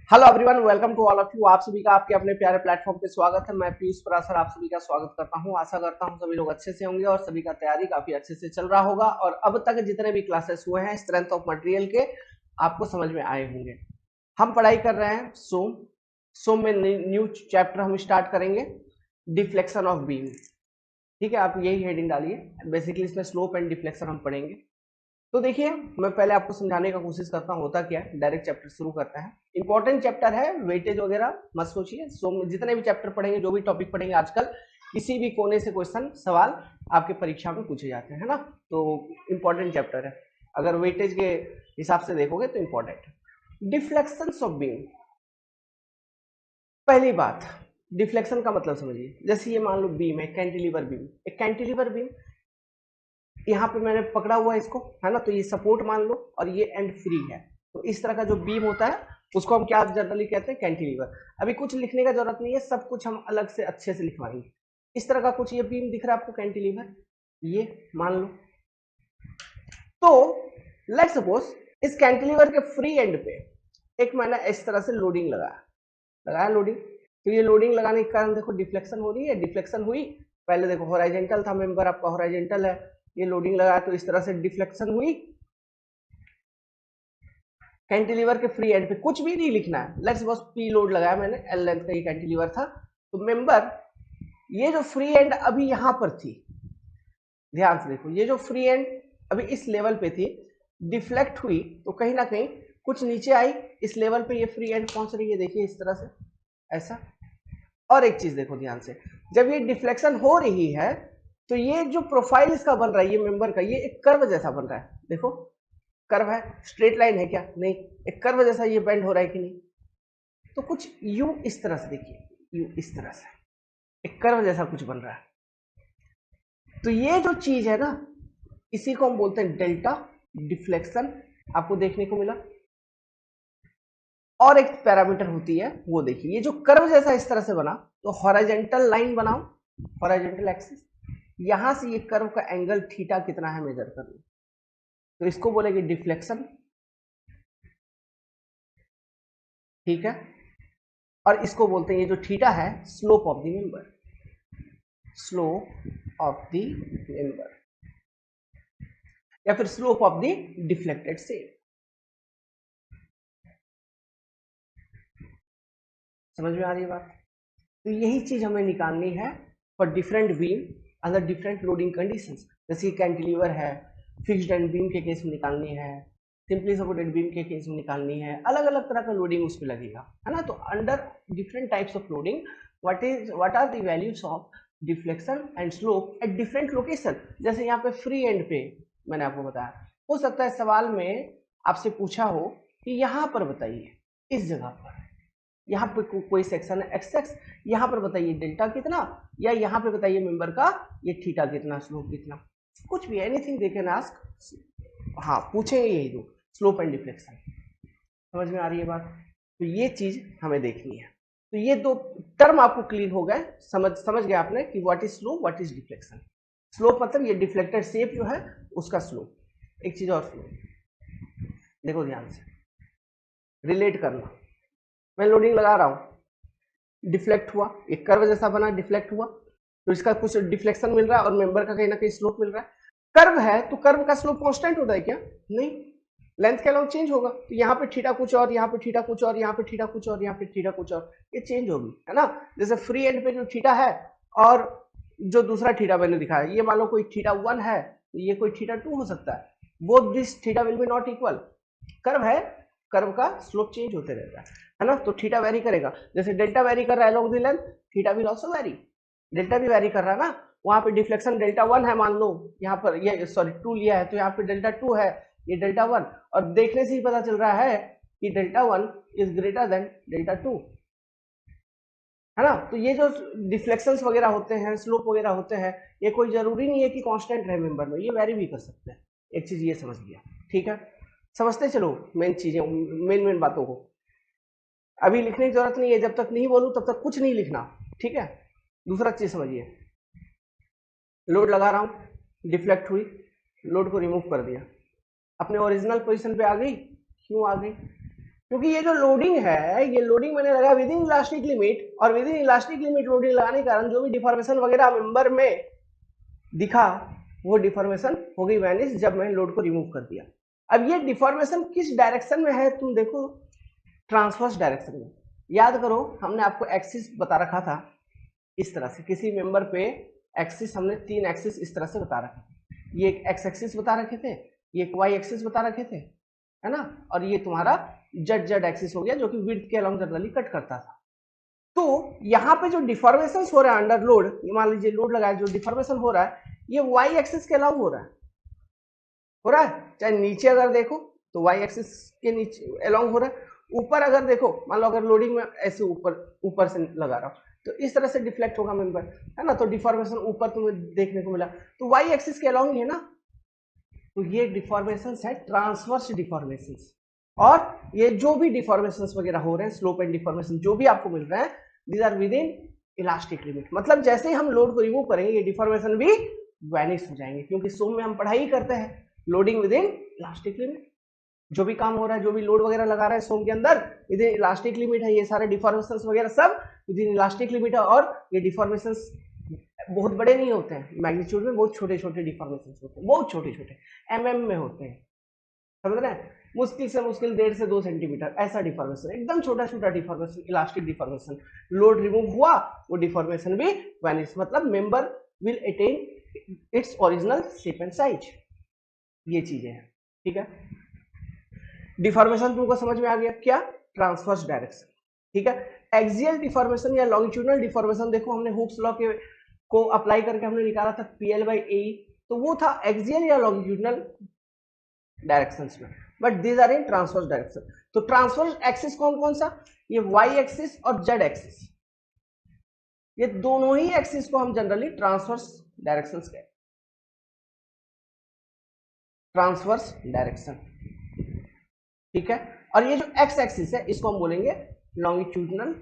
Hello everyone, welcome to all of you. आप सभी का आपके अपने प्यारे प्लेटफॉर्म पे स्वागत है। मैं पीयूष पराशर आप सभी का स्वागत करता हूं। आशा करता हूं सभी लोग अच्छे से होंगे और सभी का तैयारी काफी अच्छे से चल रहा होगा और अब तक जितने भी क्लासेस हुए हैं स्ट्रेंथ ऑफ मटेरियल के आपको समझ में आए होंगे। हम पढ़ाई कर रहे हैं सोम। सोम में न्यू चैप्टर हम स्टार्ट करेंगे, डिफ्लेक्शन ऑफ बीम। ठीक है, आप यही हेडिंग डालिए। बेसिकली इसमें स्लोप एंड डिफ्लेक्शन हम पढ़ेंगे। तो देखिए, मैं पहले आपको समझाने का कोशिश करता हूँ होता क्या है। डायरेक्ट चैप्टर शुरू करते हैं। इंपॉर्टेंट चैप्टर है, वेटेज वगैरह मत सोचिए। सो जितने भी चैप्टर पढ़ेंगे, जो भी टॉपिक पढ़ेंगे आजकल, किसी भी कोने से क्वेश्चन सवाल आपके परीक्षा में पूछे जाते हैं, है ना। तो इंपॉर्टेंट चैप्टर है, अगर वेटेज के हिसाब से देखोगे तो इंपॉर्टेंट। Deflection of beam. पहली बात, डिफ्लेक्शन का मतलब समझिए। जैसे ये मान लो बीम है, कैंटिलीवर बीम। एक कैंटिलीवर बीम, यहाँ पे मैंने पकड़ा हुआ है इसको, है ना। तो ये सपोर्ट मान लो और ये एंड फ्री है। तो इस तरह का जो बीम होता है उसको हम क्या जनरली कहते हैं, कैंटिलीवर। अभी कुछ लिखने का जरूरत नहीं है, सब कुछ हम अलग से अच्छे से लिखवाएंगे। इस तरह का कुछ ये बीम दिख रहा है आपको, कैंटिलीवर, ये मान लो। तो लेट्स सपोज इस कैंटिलीवर के फ्री एंड पे एक मैंने इस तरह से लोडिंग लगाया लोडिंग। तो ये लोडिंग लगाने के कारण देखो डिफ्लेक्शन हो रही है। डिफ्लेक्शन हुई, पहले देखो हॉराइजेंटल था मेंबर आपका, हॉराइजेंटल है। ये लोडिंग लगाया तो इस तरह से डिफ्लेक्शन हुई। कैंटिलीवर के फ्री एंड पे कुछ भी नहीं लिखना है, लेट्स बस पी लोड लगाया मैंने, एल लेंथ का ये कैंटिलीवर था। तो मेंबर, ये जो फ्री एंड अभी यहां पर थी, ध्यान से देखो, ये जो फ्री एंड अभी इस लेवल पे थी, डिफ्लेक्ट हुई तो कहीं ना कहीं कुछ नीचे आई। इस लेवल पे ये फ्री एंड पहुंच रही है, देखिए इस तरह से, ऐसा। और एक चीज देखो ध्यान से, जब ये डिफ्लेक्शन हो रही है तो ये जो प्रोफाइल इसका बन रहा है, ये मेंबर का, ये एक कर्व जैसा बन रहा है। देखो कर्व है, स्ट्रेट लाइन है क्या? नहीं, एक कर्व जैसा ये बेंड हो रहा है कि नहीं। तो कुछ यू इस तरह से देखिए, यू इस तरह से एक कर्व जैसा कुछ बन रहा है। तो ये जो चीज है ना, इसी को हम बोलते हैं डेल्टा डिफ्लेक्शन। आपको देखने को मिला। और एक पैरामीटर होती है, वो देखिए, ये जो कर्व जैसा इस तरह से बना, तो हॉरिजॉन्टल लाइन बनाओ, हॉरिजॉन्टल एक्सिस। यहां से ये कर्व का एंगल थीटा कितना है मेजर कर लो, तो इसको बोलेंगे डिफ्लेक्शन। ठीक है। और इसको बोलते हैं, ये जो थीटा है, slope of the member, slope of the member, या फिर स्लोप ऑफ द डिफ्लेक्टेड से। समझ में आ रही है बात? तो यही चीज हमें निकालनी है for different beam under different loading conditions. जैसे कैंटिलीवर है, फिक्स्ड एंड बीम के केस में निकालनी है, सिंपली सपोर्टेड बीम के केस में निकालनी है। अलग अलग तरह का लोडिंग उस पर लगेगा, है ना। तो under different types of loading, what are the values of deflection and slope at different location. जैसे यहाँ पे फ्री एंड पे मैंने आपको बताया, हो सकता है सवाल में आपसे पूछा हो कि यहाँ पर बताइए, इस जगह पर यहाँ पे कोई सेक्शन है एक्स एक्स, यहाँ पर बताइए डेल्टा कितना, या यहाँ पे बताइए मेंबर का ये थीटा कितना, स्लोप कितना। कुछ भी, एनीथिंग दे कैन आस्क। हाँ, पूछे यही दो, स्लोप एंड डिफ्लेक्शन। समझ में आ रही है बात? तो ये चीज हमें देखनी है। तो ये दो टर्म आपको क्लियर हो गए, समझ गए आपने कि what is slope, what is deflection. Slope मतलब ये डिफ्लेक्टेड शेप जो है उसका स्लोप। एक चीज और स्लोप, देखो ध्यान से रिलेट करना। मैं लोडिंग लगा रहा हूं, डिफ्लेक्ट हुआ, एक कर्व जैसा बना, डिफ्लेक्ट हुआ, तो इसका कुछ डिफ्लेक्शन मिल रहा है और मेंबर का कहीं ना कहीं स्लोप मिल रहा है। कर्व है तो कर्व का स्लोप कांस्टेंट होता है क्या? नहीं, लेंथ के अलावा चेंज होगा। तो यहाँ पे थीटा कुछ और, यहाँ पे थीटा कुछ और, यहाँ पे थीटा कुछ और, यहाँ पे थीटा कुछ और, ये चेंज होगी, है ना। जैसे फ्री एंड पे जो थीटा है और जो दूसरा थीटा मैंने दिखाया, ये मान लो कोई थीटा 1 है, ये कोई थीटा 2 हो सकता है। Both this theta will be not equal. Curve है, कर्व का स्लोप चेंज होते रहता है ना। तो थीटा वेरी करेगा, जैसे डेल्टा वेरी कर रहा है along the length, theta will also very. Delta भी वेरी कर रहा है ना। वहां पे डिफ्लेक्शन डेल्टा 1 है मान लो, यहाँ पर ये सॉरी 2 लिया है, तो यहाँ पे डेल्टा 2 है, ये डेल्टा 1। और देखने से ही पता चल रहा है कि delta 1 is greater than delta 2, है ना। तो ये जो डिफ्लेक्शंस वगैरह होते हैं, स्लोप वगैरह होते हैं, ये कोई जरूरी नहीं है कि कांस्टेंट रहे मेंबर में, ये वेरी भी कर सकते हैं। एक चीज ये समझ लिया, ठीक है। समझते चलो मेन चीजें, मेन मेन बातों को। अभी लिखने की जरूरत नहीं है, जब तक नहीं बोलूं तब तक कुछ नहीं लिखना, ठीक है। दूसरा चीज समझिए, लोड लगा रहा हूं, डिफ्लेक्ट हुई, लोड को रिमूव कर दिया, अपने ओरिजिनल पोजीशन पे आ गई। क्यों आ गई? क्योंकि ये जो लोडिंग है, ये लोडिंग मैंने लगाया विद इन इलास्टिक लिमिट, और with in elastic limit loading लगाने के कारण जो भी डिफॉर्मेशन वगैरह मेंबर में दिखा वो डिफॉर्मेशन हो गई वैनिश जब मैंने लोड को रिमूव कर दिया। अब ये डिफॉर्मेशन किस डायरेक्शन में है तुम देखो, ट्रांसवर्स डायरेक्शन में। याद करो हमने आपको एक्सिस बता रखा था इस तरह से, किसी मेंबर पे एक्सिस हमने 3 एक्सिस इस तरह से बता रखे थे। ये एक एक्स एक्सिस बता रखे थे, ये एक वाई एक्सिस बता रखे थे, है ना, और ये तुम्हारा जेड एक्सिस हो गया जो कि विड्थ के अलॉन्ग जनरली कट करता था। तो यहाँ पे जो डिफॉर्मेशन हो रहा है अंडर लोड, मान लीजिए लोड लगाया, जो डिफॉर्मेशन हो रहा है ये वाई एक्सिस के अलाउ हो रहा है, चाहे नीचे अगर देखो तो वाई एक्सिस के नीचे अलोंग हो रहा है, ऊपर अगर देखो मान लो अगर लोडिंग में ऐसे ऊपर से लगा रहा हूं तो इस तरह से डिफ्लेक्ट होगा मेंबर, है ना, तो डिफॉर्मेशन ऊपर तुम्हें देखने को मिला, तो वाई एक्सिस के अलोंग ही है ना, तो ये डिफॉर्मेशन है ट्रांसवर्स डिफॉर्मेशन। और ये जो भी डिफॉर्मेशन वगैरह हो रहे हैं, स्लोप एंड डिफॉर्मेशन जो भी आपको मिल रहा है, these are within elastic limit. मतलब जैसे ही हम लोड को रिमूव करेंगे ये डिफॉर्मेशन भी वैनिश हो जाएंगे, क्योंकि सोम में हम पढ़ाई करते हैं loading with in elastic limit. जो भी काम हो रहा है, जो भी लोड वगैरह लगा रहा है सोम के अंदर, विद इन इलास्टिक लिमिट है, ये सारे डिफॉर्मेशन वगैरह सब विद इन इलास्टिक लिमिट है। और ये डिफॉर्मेशन बहुत बड़े नहीं होते हैं, मैग्नीट्यूड में बहुत छोटे छोटे डिफॉर्मेशन होते हैं, बहुत छोटे छोटे एमएम में होते हैं, समझ रहे हैं, मुश्किल से मुश्किल 1.5 से 2 सेंटीमीटर ऐसा डिफॉर्मेशन, एकदम छोटा छोटा deformation, elastic deformation. Load remove हुआ वो डिफॉर्मेशन भी वैनिश, मतलब member will attain its original shape and size. ये चीजें हैं, ठीक है। डिफॉर्मेशन तुमको समझ में आ गया क्या, ट्रांसवर्स डायरेक्शन, ठीक है। एक्सियल डिफॉर्मेशन या लॉन्गिट्यूडनल डिफॉर्मेशन, देखो हमने हुक्स लॉ के को अप्लाई करके हमने निकाला था PL/AE, तो वो था एक्सियल या लॉन्गिट्यूडनल डायरेक्शंस में, but these are in transverse direction. तो ट्रांसवर्स एक्सिस कौन कौन सा, ये वाई एक्सिस और जेड एक्सिस, ये दोनों ही एक्सिस को हम जनरली ट्रांसवर्स डायरेक्शंस कहते हैं, ट्रांसवर्स डायरेक्शन, ठीक है। और ये जो एक्स एक्सिस है इसको हम बोलेंगे लॉन्गिट्यूडनल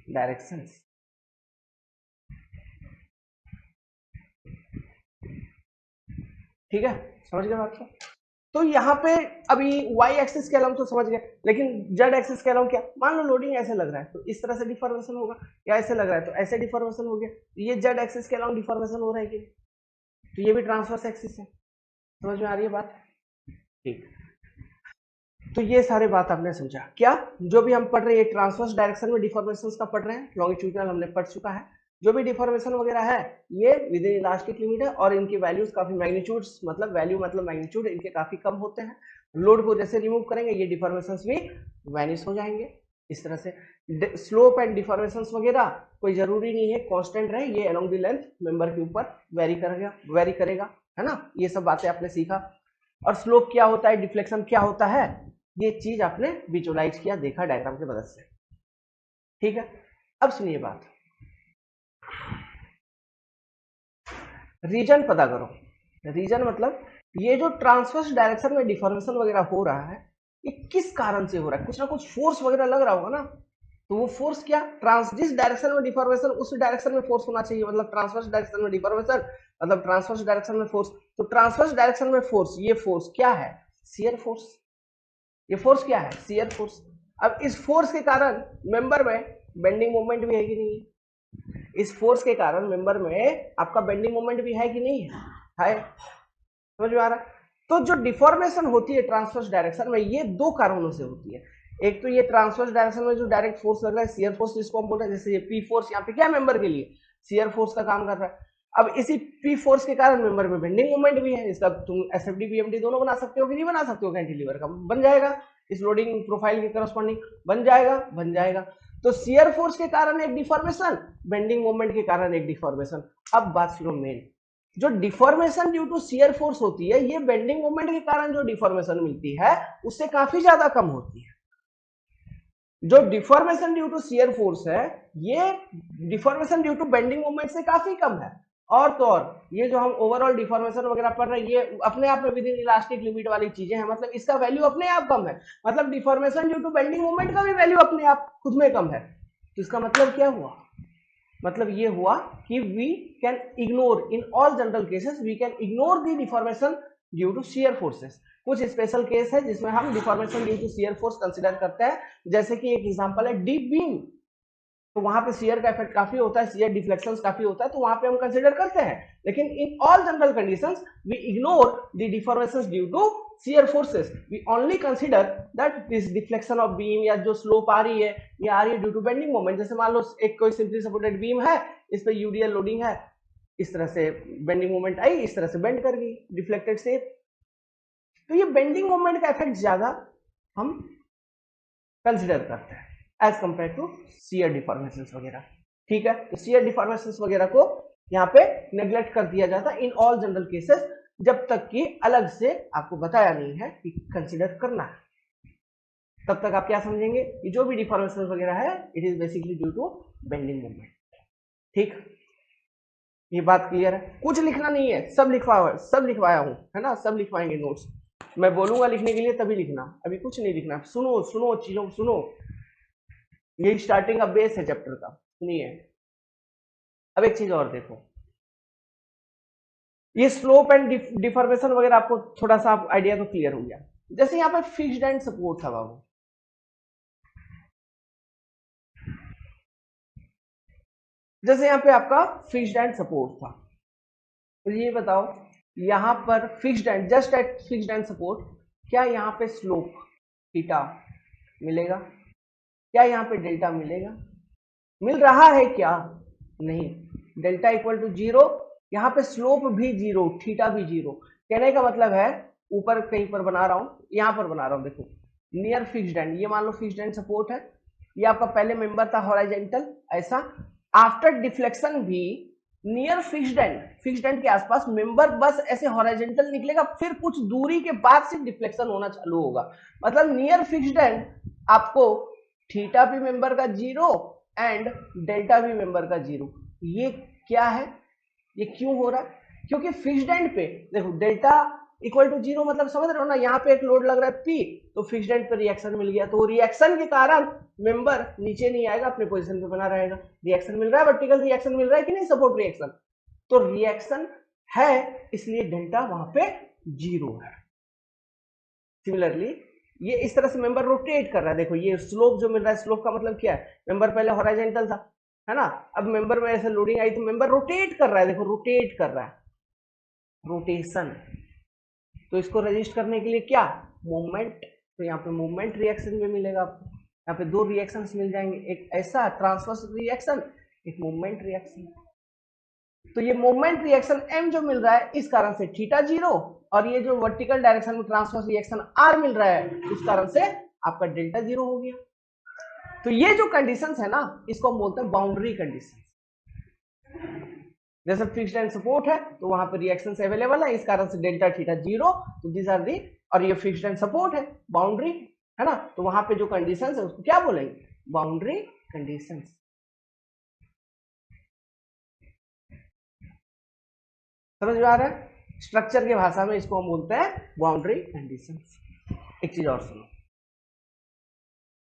डायरेक्शंस, ठीक है, समझ गए बात को। तो यहाँ पे अभी y एक्सिस के अलावा तो समझ गए, लेकिन z एक्सिस के अलावा क्या, मान लो लोडिंग ऐसे लग रहा है तो इस तरह से डिफॉर्मेशन होगा, या ऐसे लग रहा है तो ऐसे डिफॉर्मेशन हो गया, ये z एक्सिस के अलावा डिफॉर्मेशन हो रहा है कि, तो ये भी ट्रांसवर्स एक्सिस है, समझ में आ रही है बात, ठीक। तो ये सारे बात आपने समझा क्या, जो भी हम पढ़ रहे हैं ट्रांसवर्स डायरेक्शन में डिफॉर्मेशन का पढ़ रहे हैं, लॉन्गिट्यूडनल हमने पढ़ चुका है, जो भी डिफॉर्मेशन वगैरह है ये विद इन इलास्टिक लिमिट है, और इनकी वैल्यूज काफी मैग्नीट्यूड्स, मतलब वैल्यू मतलब मैग्नीट्यूड इनके काफी कम होते हैं। लोड को जैसे रिमूव करेंगे ये डिफॉर्मेशंस भी वैनिश हो जाएंगे इस तरह से। स्लोप एंड डिफॉर्मेशंस वगैरह कोई जरूरी नहीं है कांस्टेंट रहे, ये अलोंग द लेंथ मेंबर के ऊपर वेरी करेगा, है ना, ये सब बातें आपने सीखा। और स्लोप क्या होता है, डिफ्लेक्शन क्या होता है, ये चीज आपने विजुअलाइज किया, देखा डायग्राम की मदद से, ठीक है। अब सुनिए बात, रीजन पता करो। रीजन मतलब ये जो ट्रांसवर्स डायरेक्शन में डिफॉर्मेशन वगैरह हो रहा है ये किस कारण से हो रहा है, कुछ ना कुछ फोर्स वगैरह लग रहा होगा ना, तो वो फोर्स क्या, जिस डायरेक्शन में डिफॉर्मेशन उस डायरेक्शन में फोर्स होना चाहिए, मतलब ट्रांसवर्स डायरेक्शन में डिफॉर्मेशन मतलब ट्रांसवर्स डायरेक्शन में फोर्स, तो ट्रांसवर्स डायरेक्शन में फोर्स, ये फोर्स क्या है, शियर फोर्स, ये फोर्स क्या है, शियर फोर्स। अब इस फोर्स के कारण मेंबर में बेंडिंग मोमेंट भी है कि नहीं है, इस फोर्स के कारण मेंबर में आपका बेंडिंग मोमेंट भी है कि नहीं है, समझ में आ रहा है। तो जो डिफॉर्मेशन होती है ट्रांसवर्स डायरेक्शन में ये दो कारणों से होती है, एक तो ये ट्रांसवर्स डायरेक्शन में जो डायरेक्ट फोर्स लग रहा है शियर फोर्स जिसको हम बोल रहे हैं, जैसे ये पी फोर्स यहाँ पे क्या मेंबर के लिए शियर फोर्स का काम कर रहा है। अब इसी पी फोर्स के कारण मेंबर में बेंडिंग मोमेंट भी है, इसका तुम एसएफडी बीएमडी दोनों बना सकते हो कि नहीं बना सकते हो, कैंटिलीवर का बन जाएगा, इस लोडिंग प्रोफाइल के करस्पॉन्डिंग बन जाएगा। तो शियर फोर्स के कारण एक डिफॉर्मेशन, बेंडिंग मोमेंट के कारण एक डिफॉर्मेशन। अब बात सुनो मेन, जो deformation due to shear force होती है ये बेंडिंग मोमेंट के कारण जो डिफॉर्मेशन मिलती है उससे काफी ज्यादा कम होती है। जो deformation due to shear force है ये deformation due to bending moment से काफी कम है। और तो और ये जो हम ओवरऑल डिफॉर्मेशन वगैरह पढ़ रहे हैं ये अपने आप में विद इन इलास्टिक लिमिट वाली चीजें हैं, मतलब इसका वैल्यू अपने आप कम है, मतलब deformation due to bending moment का भी वैल्यू अपने आप खुद में कम है। तो इसका मतलब क्या हुआ, मतलब ये हुआ कि we can ignore in all general cases we can ignore the deformation due to shear forces कुछ स्पेशल केस है जिसमें हम deformation due to shear force consider करते हैं, जैसे कि एक एग्जांपल है डीप बीम, तो वहां पे शियर का इफेक्ट काफी होता है, शियर डिफ्लेक्शंस काफी होता है, तो वहां पे हम कंसीडर करते हैं। लेकिन in all general conditions we ignore the deformations due to shear forces, we only consider that this deflection of beam या जो स्लोप आ रही है ये आ रही है ड्यू टू बेंडिंग मोमेंट। जैसे मान लो एक कोई सिंपली सपोर्टेड बीम है, इस पे यूडीएल लोडिंग है, इस तरह से बेंडिंग मोमेंट आई, इस तरह से बेंड कर गई डिफ्लेक्टेड से, तो ये बेंडिंग मोमेंट का इफेक्ट ज्यादा हम कंसीडर करते हैं as compare to shear deformations वगैरह। ठीक है, तो शियर डिफॉर्मेशंस वगैरह को यहाँ पे नेग्लेक्ट कर दिया जाता है इन ऑल जनरल केसेस, जब तक कि अलग से आपको बताया नहीं है कि कंसीडर करना है, तब तक आप क्या समझेंगे कि जो भी डिफॉर्मेशन वगैरह है it is basically due to bending moment. ठीक, ये बात क्लियर है? कुछ लिखना नहीं है, सब लिखवाया हूं, है ना, सब लिखवाएंगे नोट्स, मैं बोलूंगा लिखने के लिए तभी लिखना, अभी कुछ नहीं लिखना, सुनो सुनो चीजों को सुनो, ये स्टार्टिंग का बेस है चैप्टर का, सुनिए। अब एक चीज और देखो, ये स्लोप एंड डिफॉर्मेशन वगैरह आपको थोड़ा सा आइडिया तो क्लियर हो गया। जैसे यहाँ पे फिक्स्ड एंड सपोर्ट था बाबू, जैसे यहाँ पे आपका फिक्स्ड एंड सपोर्ट था, तो ये बताओ यहाँ पर fixed end, just at fixed end support, क्या यहाँ पे स्लोप थीटा मिलेगा? क्या यहाँ पे डेल्टा मिलेगा? मिल रहा है क्या? नहीं, डेल्टा इक्वल टू जीरो, यहाँ पे स्लोप भी जीरो, थीटा भी जीरो। कहने का मतलब है, ऊपर कहीं पर बना रहा हूं, यहाँ पर बना रहा हूं, देखो नियर फिक्स्ड एंड, ये मान लो फिक्स्ड एंड सपोर्ट है, ये आपका पहले मेंबर था हॉरिजॉन्टल ऐसा, आफ्टर डिफ्लेक्शन भी नियर फिक्स्ड एंड के आसपास मेंबर बस ऐसे हॉरिजॉन्टल निकलेगा, फिर कुछ दूरी के बाद सिर्फ डिफ्लेक्शन होना चालू होगा। मतलब नियर फिक्स्ड एंड आपको थीटा भी मेंबर का जीरो एंड डेल्टा भी मेंबर का जीरो। ये क्या है, ये क्यों हो रहा है? क्योंकि फिक्स्ड एंड पे देखो डेल्टा इक्वल टू जीरो, मतलब समझ रहे हो ना, यहाँ पे एक लोड लग रहा है पी, तो फिक्स्ड एंड पे रिएक्शन मिल गया, तो रिएक्शन के कारण मेंबर नीचे नहीं आएगा, अपने पोजीशन पे बना रहेगा। रिएक्शन मिल रहा है, वर्टिकल रिएक्शन मिल रहा है कि नहीं, सपोर्ट रिएक्शन, तो रिएक्शन है, इसलिए डेल्टा वहां पे जीरो है। सिमिलरली ये इस तरह से मेंबर रोटेट कर रहा है, देखो ये स्लोप जो मिल रहा है, स्लोप का मतलब क्या है, मेंबर पहले हॉरिजॉन्टल था, है ना, अब मेंबर में ऐसे लोडिंग आई तो मेंबर रोटेट कर रहा है, देखो रोटेट कर रहा है, रोटेशन। तो इसको रजिस्ट करने के लिए क्या, मूवमेंट, तो यहाँ पे मूवमेंट रिएक्शन भी मिलेगा आपको, यहाँ पे दो रिएक्शंस मिल जाएंगे, एक ऐसा ट्रांसवर्स रिएक्शन, एक मूवमेंट रिएक्शन। तो ये मूवमेंट रिएक्शन m जो मिल रहा है, इस कारण से थीटा जीरो, और ये जो वर्टिकल डायरेक्शन में ट्रांसवर्स रिएक्शन r मिल रहा है, इस कारण से आपका डेल्टा जीरो हो गया। तो ये जो कंडीशंस है ना, इसको हम बोलते हैं बाउंड्री कंडीशन। जैसे फिक्स्ड एंड सपोर्ट है तो वहां पर रिएक्शंस अवेलेबल है, इस कारण से डेल्टा थीटा जीरो, तो दिस आर दी, और ये फिक्स्ड एंड सपोर्ट है, बाउंड्री है ना, तो वहां पे जो कंडीशंस है उसको क्या बोलेंगे, बाउंड्री कंडीशंस। समझ में आ रहा है? स्ट्रक्चर की भाषा में इसको हम बोलते हैं बाउंड्री कंडीशंस। एक चीज और सुनो,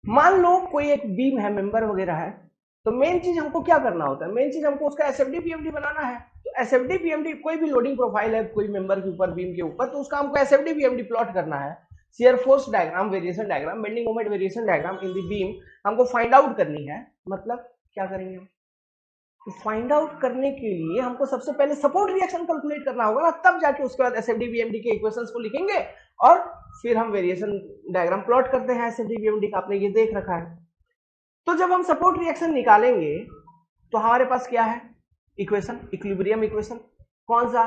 मान लो कोई एक बीम है, मेंबर वगैरह है, तो मेन चीज हमको क्या करना होता है, मेन चीज हमको उसका एसएफडी पीएमडी बनाना है। तो एसएफडी पीएमडी, कोई भी लोडिंग प्रोफाइल है कोई मेंबर के ऊपर, बीम के ऊपर, तो उसका हमको एसएफडी पीएमडी प्लॉट करना है। Shear force diagram, variation diagram, bending moment variation diagram in the beam हमको फाइंड आउट करनी है। मतलब क्या करेंगे हम, तो फाइंड आउट करने के लिए हमको सबसे पहले सपोर्ट रिएक्शन कैलकुलेट करना होगा ना, तब जाके उसके बाद एसएफडी पीएमडी के इक्वेशंस को लिखेंगे और फिर हम वेरिएशन डायग्राम प्लॉट करते हैं एसएफडी पीएमडी का, आपने ये देख रखा है। तो जब हम सपोर्ट रिएक्शन निकालेंगे तो हमारे पास क्या है, इक्वेशन, इक्विलिब्रियम इक्वेशन, कौन सा,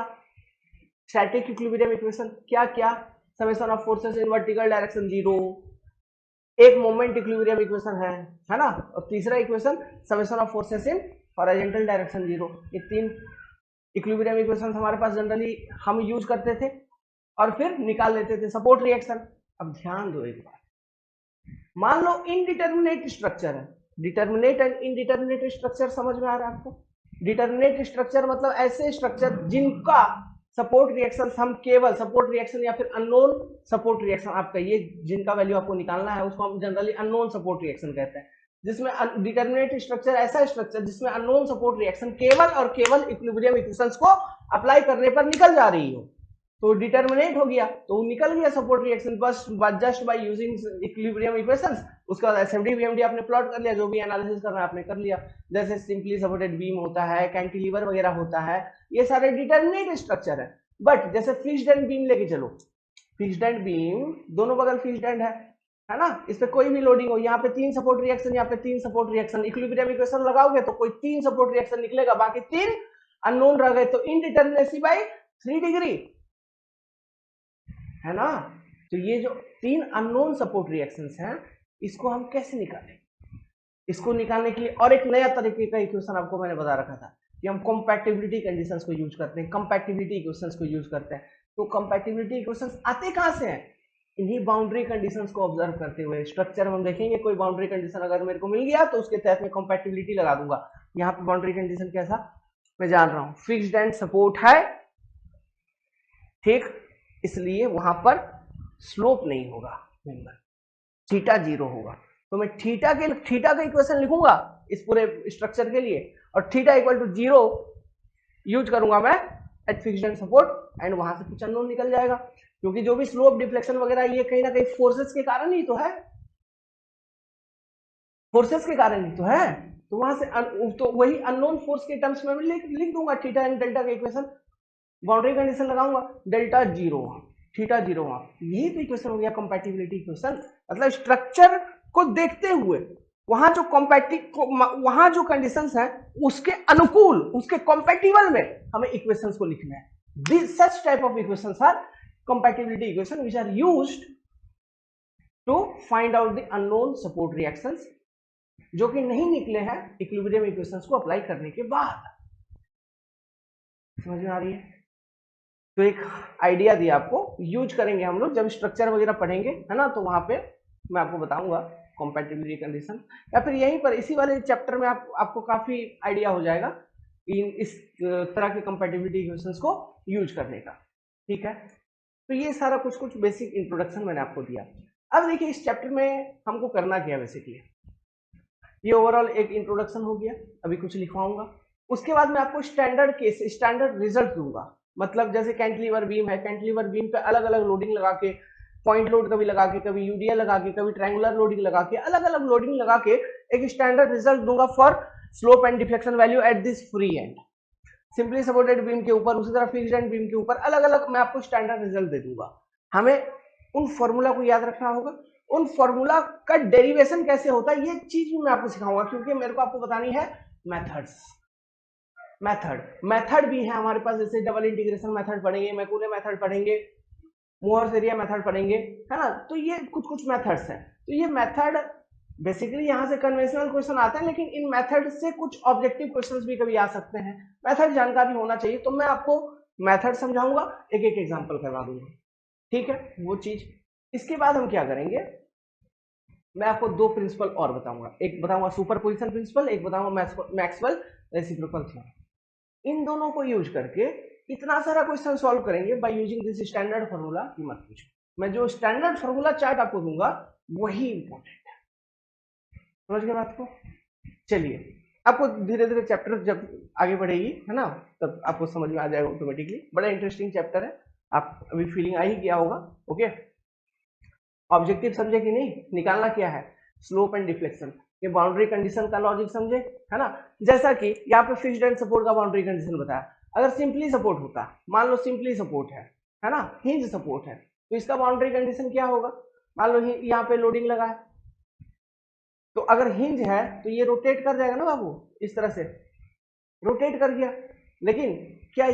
स्टैटिक इक्विलिब्रियम इक्वेशन, क्या क्या, summation of forces in vertical direction zero, एक मोमेंट इक्विलिब्रियम इक्वेशन है ना, और तीसरा equation summation of forces in horizontal direction zero. ये तीन इक्विलिब्रियम इक्वेशन हमारे पास जनरली हम यूज करते थे और फिर निकाल लेते थे सपोर्ट रिएक्शन। अब ध्यान दो एक बार, मान लो इनडिटर्मिनेट स्ट्रक्चर है, डिटर्मिनेट एंड इनडिटर्मिनेट स्ट्रक्चर समझ में आ रहा है आपको? डिटर्मिनेट स्ट्रक्चर मतलब ऐसे स्ट्रक्चर जिनका सपोर्ट रिएक्शन हम केवल सपोर्ट रिएक्शन या फिर अननोन सपोर्ट रिएक्शन, आपका ये जिनका वैल्यू आपको निकालना है उसको हम जनरली अननोन सपोर्ट रिएक्शन कहते हैं। जिसमें डिटर्मिनेट स्ट्रक्चर ऐसा स्ट्रक्चर जिसमें अननोन सपोर्ट रिएक्शन केवल और केवल इक्विलिब्रियम इक्वेशंस को अप्लाई करने पर निकल जा रही हो, तो डिटर्मिनेट हो गया, तो निकल गया सपोर्ट रिएक्शन बस just by using equilibrium equations. उसके बाद एसएमडी वीएमडी आपने प्लॉट कर लिया, जो भी एनालिसिस करना है आपने कर लिया। जैसे सिंपली सपोर्टेड बीम होता है, कैंटिलीवर वगैरह होता है, ये सारे डिटर्मिनेट स्ट्रक्चर है। बट जैसे फिक्स्ड एंड बीम लेके चलो, फिक्स्ड एंड बीम दोनों बगल फिक्स्ड एंड है ना, इस पे कोई भी लोडिंग हो, यहाँ पे 3 सपोर्ट रिएक्शन, यहाँ पे 3 सपोर्ट रिएक्शन, इक्विलिब्रियम इक्वेशन लगाओगे तो कोई 3 सपोर्ट रिएक्शन निकलेगा, बाकी 3 अननोन रह गए, तो इनडिटरमिनेसी बाय 3 डिग्री है ना। तो ये जो 3 अननोन सपोर्ट रिएक्शंस हैं, इसको हम कैसे निकालें? इसको निकालने के लिए और एक नया तरीके का इक्वेशन आपको मैंने बता रखा था कि हम कंपैटिबिलिटी कंडीशंस को यूज करते हैं, कंपैटिबिलिटी इक्वेशंस को यूज करते हैं। तो कंपैटिबिलिटी इक्वेशंस आते कहां से हैं? इन्हीं बाउंड्री कंडीशंस को ऑब्जर्व करते हुए। स्ट्रक्चर हम देखेंगे, कोई बाउंड्री कंडीशन अगर मेरे को मिल गया तो उसके तहत में कंपैटिबिलिटी लगा दूंगा। यहाँ पे बाउंड्री कंडीशन कैसा मैं जान रहा हूँ, फिक्स्ड एंड सपोर्ट है, ठीक, इसलिए वहां पर स्लोप नहीं होगा, मेंबर थीटा 0 होगा। तो मैं थीटा का इक्वेशन लिखूंगा इस पूरे स्ट्रक्चर के लिए, और थीटा इक्वल टू 0 यूज करूंगा मैं at fixed end support, and वहां से कुछ अननोन निकल जाएगा, क्योंकि जो भी स्लोप डिफ्लेक्शन वगैरह ये कहीं ना कहीं फोर्सेस के कारण ही तो है, फोर्सेस के कारण ही तो है। तो वहां से तो वही अननोन फोर्स के टर्म्स में लिख दूंगा थीटा एंड डेल्टा का इक्वेशन, बाउंड्री कंडीशन लगाऊंगा डेल्टा 0 थीटा 0, यही तो इक्वेशन हो गया कंपैटिबिलिटी इक्वेशन। मतलब स्ट्रक्चर को देखते हुए वहां जो कंडीशंस हैं उसके अनुकूल, उसके कंपैटिबल में हमें इक्वेशंस को लिखना है। This such type of equations are compatibility equation which are used to find out the unknown support reactions, जो कि नहीं निकले हैं इक्विलिब्रियम इक्वेशंस को अप्लाई करने के बाद। समझ में आ रही है? तो एक आइडिया दिया आपको, यूज करेंगे हम लोग जब स्ट्रक्चर वगैरह पढ़ेंगे, है ना, तो वहां पे मैं आपको बताऊंगा कंपैटिबिलिटी कंडीशन, या फिर यहीं पर इसी वाले चैप्टर में आपको काफी आइडिया हो जाएगा इस तरह के कंपैटिबिलिटी इक्वेशंस को यूज करने का। ठीक है, तो ये सारा कुछ बेसिक इंट्रोडक्शन मैंने आपको दिया। अब देखिए इस चैप्टर में हमको करना क्या है बेसिकली, ये ओवरऑल एक इंट्रोडक्शन हो गया, अभी कुछ लिखवाऊंगा, उसके बाद मैं आपको स्टैंडर्ड केस, स्टैंडर्ड रिजल्ट दूंगा। मतलब जैसे कैंटिलीवर बीम है, कैंटिलीवर बीम पे अलग अलग लोडिंग लगा के, पॉइंट लोड कभी लगा के, कभी यूडीएल लगा के, कभी ट्रायंगुलर लोडिंग लगा के, अलग अलग लोडिंग लगा के एक स्टैंडर्ड रिजल्ट दूंगा for slope and deflection value at this free and, simply supported beam के ऊपर, उसी तरह फिक्स्ड एंड बीम के ऊपर अलग अलग मैं आपको स्टैंडर्ड रिजल्ट दे दूंगा। हमें उन फॉर्मूला को याद रखना होगा, उन फॉर्मूला का डेरिवेशन कैसे होता है ये चीज मैं आपको सिखाऊंगा, क्योंकि मेरे को आपको बतानी है मेथड्स। मेथड भी है हमारे पास, जैसे डबल इंटीग्रेशन मेथड पढ़ेंगे, मैकुले मेथड पढ़ेंगे, मोहर्स एरिया मेथड पढ़ेंगे, है ना। तो ये कुछ मेथड्स हैं। तो ये मेथड बेसिकली यहाँ से कन्वेंशनल क्वेश्चन आते हैं, लेकिन इन मेथड से कुछ ऑब्जेक्टिव क्वेश्चंस भी कभी आ सकते हैं। मेथड जानकारी होना चाहिए, तो मैं आपको मेथड समझाऊंगा, एक एक एग्जांपल करवा दूंगा, ठीक है वो चीज। इसके बाद हम क्या करेंगे, मैं आपको 2 प्रिंसिपल और बताऊंगा, एक बताऊंगा सुपरपोजिशन प्रिंसिपल, एक बताऊंगा मैक्सवेल रेसिप्रोकल थ्योरम। इन दोनों को यूज करके इतना सारा क्वेश्चन सॉल्व करेंगे by using this standard formula की मत पूछो। मैं जो स्टैंडर्ड फार्मूला चार्ट आपको दूंगा वही इंपॉर्टेंट है, समझ गए बात को। चलिए आपको धीरे धीरे चैप्टर जब आगे बढ़ेगी, है ना, तब आपको समझ में आ जाएगा ऑटोमेटिकली। बड़ा इंटरेस्टिंग चैप्टर है, आप अभी फीलिंग आ ही गया होगा। ओके, ऑब्जेक्टिव समझे कि नहीं, निकालना क्या है, स्लोप एंड डिफ्लेक्शन, ये बाउंड्री कंडीशन का लॉजिक समझे, है ना। जैसा कि यहाँ पे फिक्स्ड एंड सपोर्ट का बाउंड्री कंडीशन बताया, अगर सिंपली सपोर्ट होता, मान लो सिंपली सपोर्ट है ना, हिंज सपोर्ट है, तो इसका बाउंड्री कंडीशन क्या होगा, मान लो यहाँ पे लोडिंग लगा है, तो अगर हिंज है तो ये रोटेट कर जाएगा ना बाबू, इस तरह से रोटेट कर गया। लेकिन क्या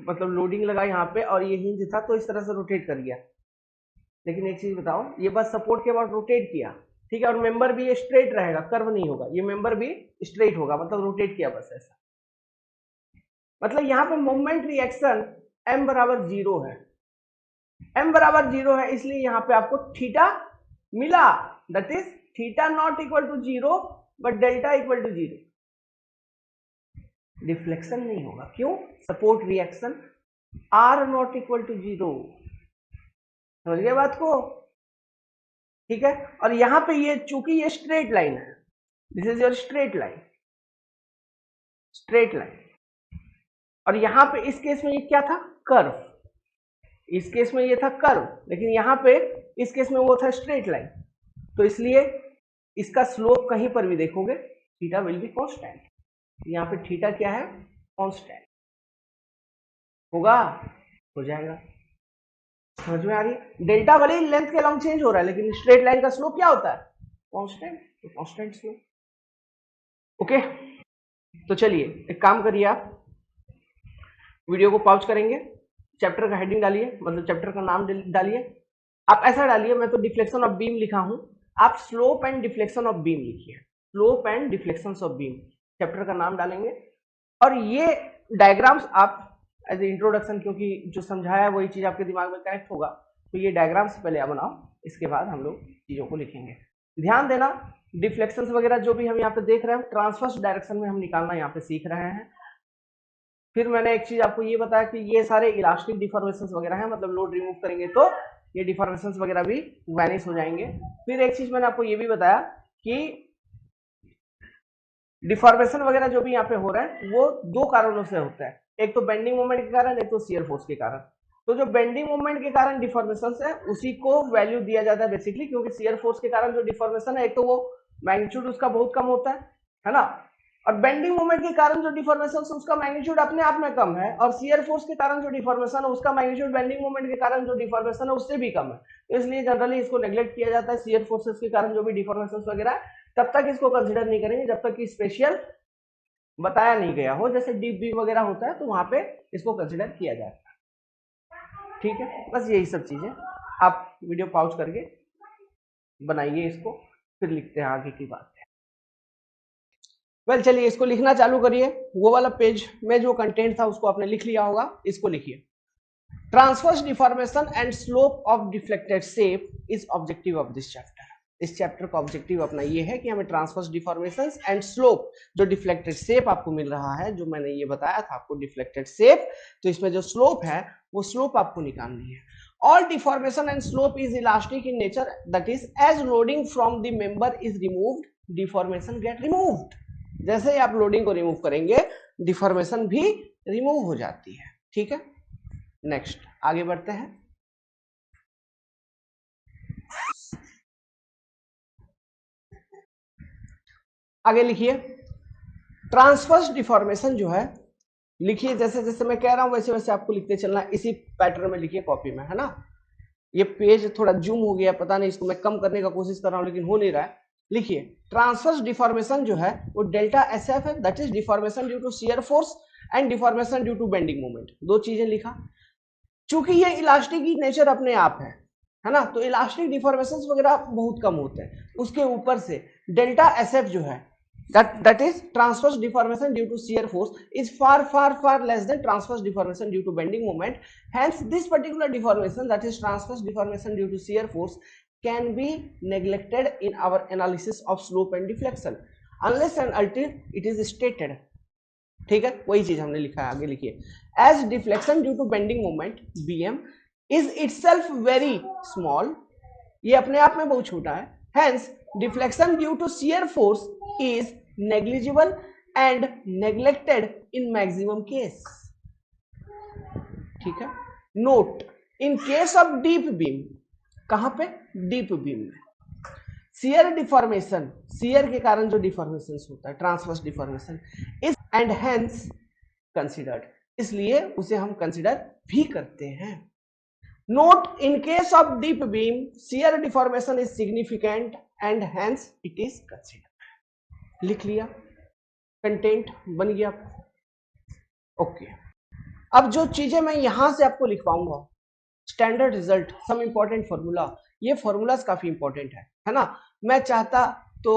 मतलब लोडिंग लगा यहाँ पे और ये हिंज था तो इस तरह से रोटेट कर गया। लेकिन एक चीज बताओ, ये बस सपोर्ट के बाद रोटेट किया, ठीक है, और मेंबर भी ये स्ट्रेट रहेगा, कर्व नहीं होगा, ये मेंबर भी स्ट्रेट होगा, मतलब रोटेट किया बस ऐसा। मतलब यहाँ पे मोमेंट रिएक्शन m बराबर 0 है, m बराबर 0 है, इसलिए यहाँ पे आपको थीटा मिला, that is theta not equal to 0 but delta equal to 0। Deflection नहीं होगा, क्यों, support reaction r not equal to 0। समझ गए बात को, ठीक है। और यहां पे ये चूंकि ये स्ट्रेट लाइन है, this is your straight line, straight line, और यहां पे इस केस में ये क्या था, कर्व, इस केस में ये था कर्व, लेकिन यहाँ पे इस केस में वो था स्ट्रेट लाइन, तो इसलिए इसका स्लोप कहीं पर भी देखोगे थीटा विल बी कांस्टेंट। यहाँ पे थीटा क्या है, कांस्टेंट होगा, हो जाएगा। समझ में आ रही है? डेल्टा भले ही लेंथ के लॉन्ग चेंज हो रहा है, लेकिन स्ट्रेट लाइन का स्लोप क्या होता है, कांस्टेंट, तो कांस्टेंट स्लोप। ओके, तो चलिए एक काम करिए, आप वीडियो को पॉज करेंगे, चैप्टर का हेडिंग डालिए, मतलब चैप्टर का नाम डालिए। आप ऐसा डालिए, मैं तो डिफ्लेक्शन ऑफ बीम लिखा हूं, आप slope and deflection of beam लिखिए, slope and deflection of beam, chapter का नाम डालेंगे। और ये डायग्राम्स आप एज ए इंट्रोडक्शन, क्योंकि जो समझाया है वही चीज आपके दिमाग में कनेक्ट होगा, तो ये डायग्राम्स पहले आप बनाओ, इसके बाद हम लोग चीजों को लिखेंगे। ध्यान देना, डिफ्लेक्शंस वगैरह जो भी हम यहाँ पे देख रहे हैं ट्रांसवर्स डायरेक्शन में हम निकालना यहाँ पे सीख रहे हैं। फिर मैंने एक चीज आपको ये बताया कि ये सारे इलास्टिक डिफॉर्मेशंस वगैरह हैं, मतलब लोड रिमूव करेंगे तो ये डिफॉर्मेशंस वगैरह भी वैनिश हो जाएंगे। फिर एक चीज मैंने आपको ये भी बताया कि डिफॉर्मेशन वगैरह जो भी यहाँ पे हो रहा है वो दो कारणों से होता है, एक तो बेंडिंग मोमेंट के कारण, एक तो शियर फोर्स के कारण। तो जो बेंडिंग मोमेंट के कारण डिफॉर्मेशन है उसी को वैल्यू दिया जाता है बेसिकली, क्योंकि शियर फोर्स के कारण जो डिफॉर्मेशन है एक तो वो मैग्नीट्यूड उसका बहुत कम होता है ना, और बेंडिंग मोमेंट के कारण जो डिफॉर्मेशन है उसका मैग्नीट्यूड अपने आप में कम है, और शियर फोर्स के कारण जो डिफॉर्मेशन है उसका मैग्नीट्यूड बेंडिंग मोमेंट के कारण जो डिफॉर्मेशन है उससे भी कम है। तो इसलिए जनरली इसको नेग्लेक्ट किया जाता है, शियर फोर्सेस के कारण जो भी डिफॉर्मेशन वगैरह तब तक इसको कंसिडर नहीं करेंगे जब तक कि स्पेशल बताया नहीं गया हो, जैसे डीप बीम वगैरह होता है तो वहां पे इसको कंसिडर किया जाता है। ठीक है, बस यही सब चीजें। आप वीडियो पॉज करके बनाइए इसको, फिर लिखते हैं आगे की बात। वेल चलिए इसको लिखना चालू करिए, वो वाला पेज में जो कंटेंट था उसको आपने लिख लिया होगा, इसको लिखिए। Transverse deformation and slope of deflected shape is objective of this chapter. इस चैप्टर का ऑब्जेक्टिव अपना ये है कि हमें ट्रांसवर्स डिफॉर्मेशन एंड स्लोप, जो डिफ्लेक्टेड शेप आपको मिल रहा है, जो मैंने ये बताया था आपको डिफ्लेक्टेड शेप, तो इसमें जो स्लोप है वो स्लोप आपको निकालनी है। All deformation and slope is elastic in nature, that is as loading from the member is removed, deformation get removed। जैसे ही आप लोडिंग को रिमूव करेंगे डिफॉर्मेशन भी रिमूव हो जाती है। ठीक है, नेक्स्ट आगे बढ़ते हैं। आगे लिखिए, ट्रांसवर्स डिफॉर्मेशन जो है लिखिए, जैसे जैसे मैं कह रहा हूं वैसे वैसे आपको लिखते चलना, इसी पैटर्न में लिखिए कॉपी में, है ना। ये पेज थोड़ा जूम हो गया, पता नहीं, इसको मैं कम करने का कोशिश कर रहा हूं लेकिन हो नहीं रहा है। लिखिए, ट्रांसवर्स डिफॉर्मेशन जो है वो डेल्टा एसएफ है, that is deformation due to shear force and deformation due to bending moment, दो चीजें लिखा। चूंकि ये इलास्टिक की नेचर अपने आप है ना, तो इलास्टिक डिफॉर्मेशन वगैरह बहुत कम होते हैं। उसके ऊपर से डेल्टा एसएफ जो है that is transverse deformation due to shear force is far less than transverse deformation due to bending moment. Hence this particular deformation, that is transverse deformation due to shear force, can be neglected in our analysis of slope and deflection unless and until it is stated। ठीक है, वही चीज हमने लिखा है, आगे लिखिए। as deflection due to bending moment bm is itself very small, ये अपने आप में बहुत छोटा है, hence deflection due to shear force is negligible and neglected in maximum case। ठीक है, note in case of deep beam, कहां पे, डीप बीम में shear deformation, shear के कारण जो डिफॉर्मेशन होता है ट्रांसवर्स डिफॉर्मेशन इस एंड hence considered, इसलिए उसे हम कंसिडर भी करते हैं। Note in case of deep beam shear deformation is significant and hence it is considered। लिख लिया, कंटेंट बन गया। ओके, अब जो चीजें मैं यहां से आपको लिखवाऊंगा, standard result, some important formula, ये फॉर्मूलाज काफी इंपॉर्टेंट है ना। मैं चाहता तो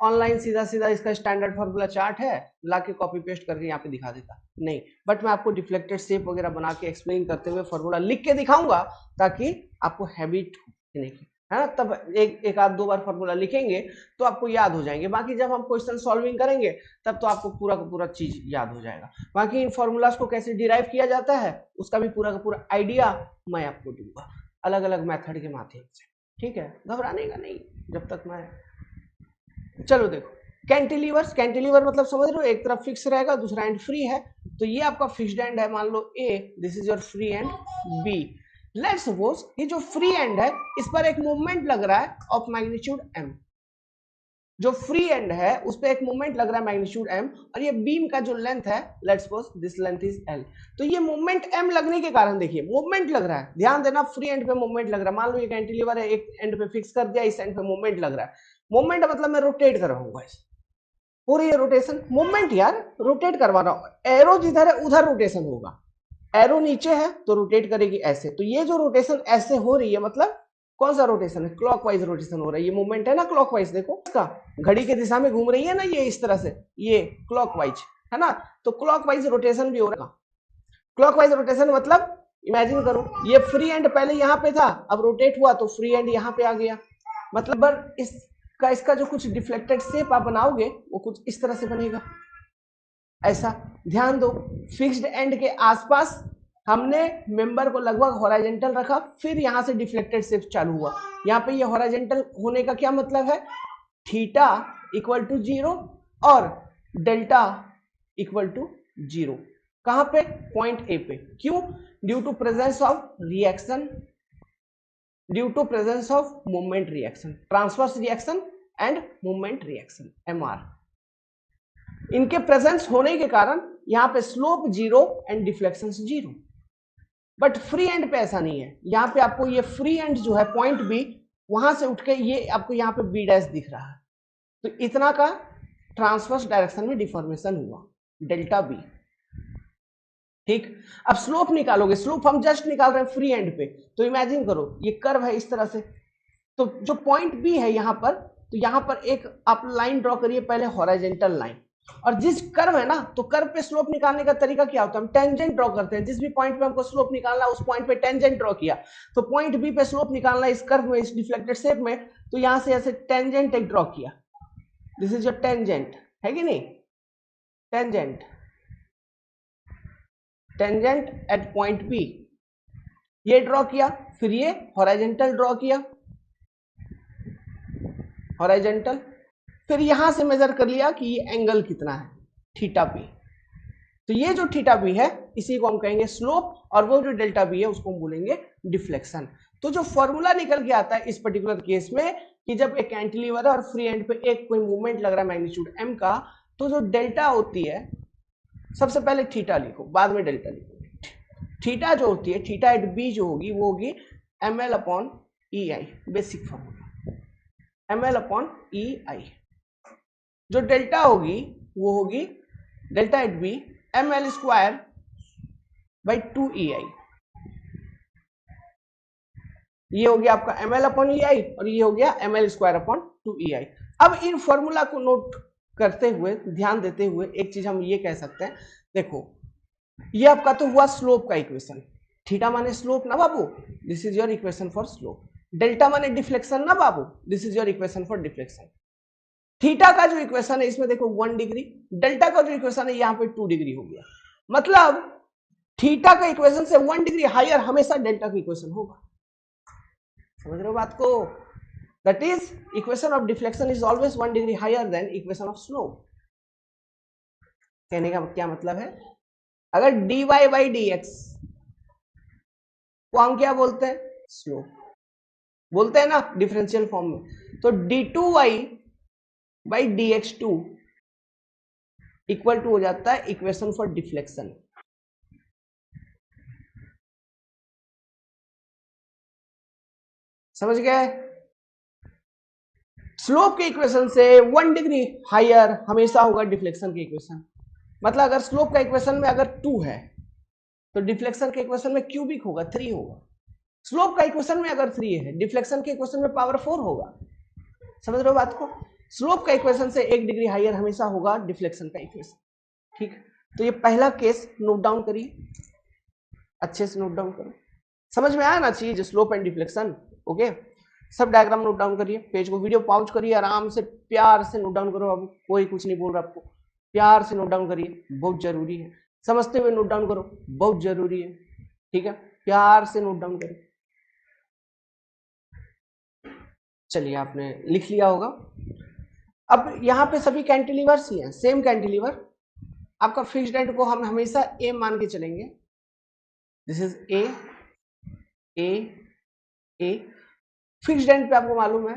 ऑनलाइन सीधा सीधा इसका स्टैंडर्ड फॉर्मूला चार्ट है लाके कॉपी पेस्ट करके यहाँ पे दिखा देता, नहीं, बट मैं आपको डिफ्लेक्टेड शेप वगैरह बना के एक्सप्लेन करते हुए फॉर्मूला लिख के दिखाऊंगा ताकि आपको हैबिट होने की, है ना। तब एक आध दो बार फॉर्मूला लिखेंगे तो आपको याद हो जाएंगे, बाकी जब हम क्वेश्चन सॉल्विंग करेंगे तब तो आपको पूरा का पूरा चीज याद हो जाएगा। बाकी इन फॉर्मूलाज को कैसे डिराइव किया जाता है उसका भी पूरा का पूरा आइडिया मैं आपको दूंगा अलग अलग मेथड के माध्यम से। ठीक है, घबराने का नहीं जब तक मैं, चलो देखो, कैंटिलीवर्स, कैंटिलीवर मतलब समझ रहे हो, एक तरफ फिक्स रहेगा दूसरा एंड फ्री है, तो ये आपका फिक्स्ड एंड है, मान लो A, this is your free end B. Let's suppose ये जो फ्री एंड है इस पर एक मूवमेंट लग रहा है ऑफ मैग्नीट्यूड m, जो फ्री एंड है उस पर एक मूवमेंट लग रहा है मैग्नीट्यूड m, और ये बीम का जो लेंथ है let's suppose this length is l। तो ये मूवमेंट m लगने के कारण देखिए मूवमेंट लग रहा है, ध्यान देना फ्री एंड पे मूवमेंट लग रहा है। मान लो ये कैंटिलीवर है, एक एंड पे फिक्स कर दिया, इस एंड पे मूवमेंट लग रहा है। मूवमेंट मतलब मैं रोटेट कर रहा हूँ गाइस, पूरी रोटेशन मूवमेंट यार, रोटेट करवा रहा हूँ। एरो जिधर है उधर रोटेशन होगा, एरो नीचे है तो रोटेट करेगी ऐसे। तो ये जो रोटेशन ऐसे हो रही है मतलब कौन सा रोटेशन है, क्लॉकवाइज रोटेशन हो रहा है। ये मूवमेंट है ना क्लॉकवाइज, देखो इसका घड़ी के दिशा में घूम रही है ना ये इस तरह से, ये क्लॉकवाइज है ना। तो क्लॉकवाइज रोटेशन भी हो रहा है। क्लॉकवाइज रोटेशन मतलब इमेजिन करो ये फ्री एंड पहले यहाँ पे था, अब रोटेट हुआ तो फ्री एंड यहाँ पे आ गया। मतलब इसका जो कुछ डिफ्लेक्टेड शेप आप बनाओगे वो कुछ इस तरह से बनेगा ऐसा। ध्यान दो फिक्स्ड एंड के आसपास हमने मेंबर को लगभग हॉराइजेंटल रखा, फिर यहां से डिफ्लेक्टेड शेप चालू हुआ। यहाँ पे ये हॉराइजेंटल होने का क्या मतलब है, थीटा इक्वल टू 0 और डेल्टा इक्वल टू 0। कहां पे, पॉइंट ए पे। क्यों, due to presence of reaction, due to presence of movement reaction, transverse reaction and movement reaction MR, इनके प्रेजेंस होने के कारण यहाँ पे slope 0 and deflection 0। But free end पे ऐसा नहीं है, यहाँ पे आपको ये फ्री एंड जो है पॉइंट बी, वहां से उठ के ये आपको यहाँ पे बी डैश दिख रहा है। तो इतना का ट्रांसवर्स डायरेक्शन में डिफॉर्मेशन हुआ, डेल्टा बी। ठीक, अब स्लोप निकालोगे, स्लोप हम जस्ट निकाल रहे हैं फ्री एंड पे। तो इमेजिन करो ये कर्व है इस तरह से, तो जो पॉइंट बी है यहाँ पर, तो यहाँ पर एक आप लाइन ड्रॉ करिए पहले, हॉराइजेंटल लाइन। और जिस कर्व है ना, तो कर्व पे स्लोप निकालने का तरीका क्या होता है, हम टेंजेंट ड्रॉ करते हैं। जिस भी पॉइंट पे हमको स्लोप निकालना है उस पॉइंट पे टेंजेंट ड्रॉ किया। तो पॉइंट बी पे स्लोप निकालना इस कर्व में, इस डिफ्लेक्टेड शेप में, तो यहां से ऐसे टेंजेंट एक ड्रॉ किया, दिस इज योर टेंजेंट, है कि नहीं, tangent, tangent at point B, ये ड्रॉ किया। फिर ये हॉराइजेंटल ड्रॉ किया, हॉराइजेंटल। फिर यहां से मेजर कर लिया कि ये एंगल कितना है, थीटा पी। तो ये जो थीटा पी है इसी को हम कहेंगे स्लोप, और वो जो डेल्टा पी है उसको हम बोलेंगे डिफ्लेक्शन। तो जो फॉर्मूला निकल के आता है इस पर्टिकुलर केस में कि जब एक कैंटिलीवर है और फ्री एंड पे एक कोई मूवमेंट लग रहा है मैग्नीट्यूड m का, तो जो डेल्टा होती है, सबसे पहले थीटा लिखो बाद में डेल्टा लिखो। थीटा जो होती है, थीटा एट बी जो होगी वो होगी ml upon EI, basic formula ml upon EI। जो डेल्टा होगी वो होगी delta at B ml square by 2EI। ये हो गया आपका ml अपॉन EI और ये हो गया ml स्क्वायर अपॉन 2EI। अब इन फॉर्मूला को नोट करते हुए, ध्यान देते हुए एक चीज हम ये कह सकते हैं, देखो ये आपका तो हुआ स्लोप का इक्वेशन, थीटा माने स्लोप ना बाबू, this is your equation for slope. Delta माने डिफ्लेक्शन ना बाबू, this is your equation for deflection. Theta का जो इक्वेशन है इसमें देखो 1 डिग्री, डेल्टा का जो इक्वेशन है यहाँ पे 2 डिग्री हो गया। मतलब थीटा का इक्वेशन से 1 डिग्री हायर हमेशा डेल्टा का इक्वेशन होगा। समझ रहे हो बात को, that is equation of deflection is always 1 degree higher than equation of slope. कहने का क्या मतलब है, अगर dy बाई dx को हम क्या बोलते हैं, स्लोप बोलते हैं ना डिफरेंशियल फॉर्म में, तो d2y by dx2 equal to हो जाता है इक्वेशन फॉर डिफ्लेक्शन। समझ गए, स्लोप के इक्वेशन से 1 डिग्री हायर हमेशा होगा डिफ्लेक्शन के इक्वेशन। मतलब अगर स्लोप का इक्वेशन में अगर 2 है तो डिफ्लेक्शन के इक्वेशन में क्यूबिक होगा, 3 होगा। स्लोप का इक्वेशन में अगर 3 है, डिफ्लेक्शन के इक्वेशन में पावर 4 होगा। समझ रहे हो बात को, स्लोप का इक्वेशन से 1 डिग्री हायर हमेशा होगा डिफ्लेक्शन का इक्वेशन। ठीक, तो ये पहला केस नोट डाउन करिए, अच्छे से नोट डाउन करो, समझ में आया ना चीज, स्लोप एंड डिफ्लेक्शन। ओके, सब डायग्राम नोट डाउन करिए, पेज को वीडियो पॉज करिए, आराम से प्यार से नोट डाउन करो। अब कोई कुछ नहीं बोल रहा आपको, प्यार से नोट डाउन करिए, बहुत जरूरी है। समझते हुए नोट डाउन करो, बहुत जरूरी है। ठीक है, प्यार से नोट डाउन करो। चलिए आपने लिख लिया होगा। अब यहाँ पे सभी कैंटिलीवर्स ही हैं, सेम कैंटिलीवर। आपका फिक्स्ड एंड को हम हमेशा ए मान के चलेंगे, this is a, A A. Fixed end पे आपको मालूम है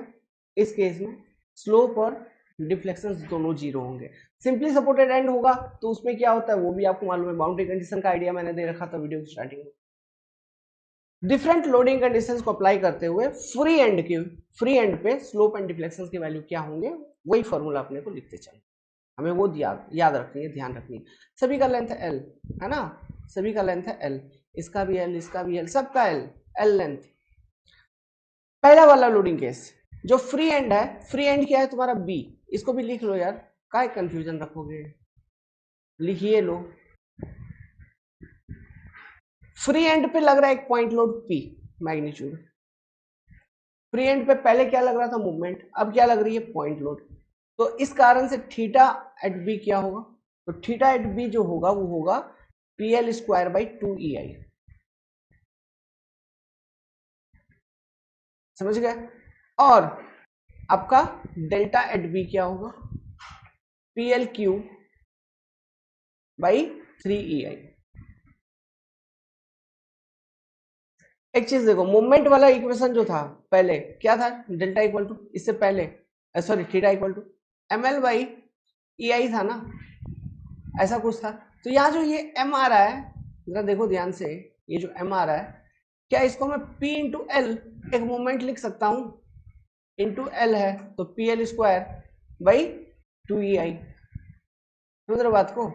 इस केस में स्लोप और डिफ्लेक्शन दोनों जीरो होंगे। सिंपली सपोर्टेड एंड होगा तो उसमें क्या होता है वो भी आपको मालूम है, बाउंड्री कंडीशन का आइडिया मैंने दे रखा था वीडियो की स्टार्टिंग में। डिफरेंट लोडिंग कंडीशंस को अप्लाई करते हुए फ्री एंड पे स्लोप एंड डिफ्लेक्शन की वैल्यू क्या होंगे वही फॉर्मूला अपने को लिखते चले, हमें वो याद रखनी है, ध्यान रखनी है। सभी का लेंथ है एल, है ना, सभी का लेंथ है एल, इसका भी एल, इसका भी एल, सबका एल, एल लेंथ। पहला वाला लोडिंग केस जो फ्री एंड है, फ्री एंड क्या है तुम्हारा बी, इसको भी लिख लो यार, क्या कंफ्यूजन रखोगे, लिखिए लो। फ्री एंड पे लग रहा है एक point load P magnitude, free end पे पहले क्या लग रहा था मूवमेंट, अब क्या लग रही है पॉइंट लोड, तो इस कारण से थीटा एट बी क्या होगा, तो थीटा एट बी जो होगा वो होगा P L square by 2EI, समझ गए। और आपका डेल्टा एट बी क्या होगा, P L Q by 3EI। एक चीज देखो, मूवमेंट वाला इक्वेशन जो था पहले क्या था, डेल्टा इक्वल टू, इससे पहले sorry theta equal to ml by EI था ना, ऐसा कुछ था। तो यहाँ जो ये m आ रहा है जरा देखो ध्यान से, ये जो m आ रहा है क्या इसको मैं p इंटू एल एक मोमेंट लिख सकता हूं, इंटू एल है तो P L square by 2EI, समझ रहे बात को,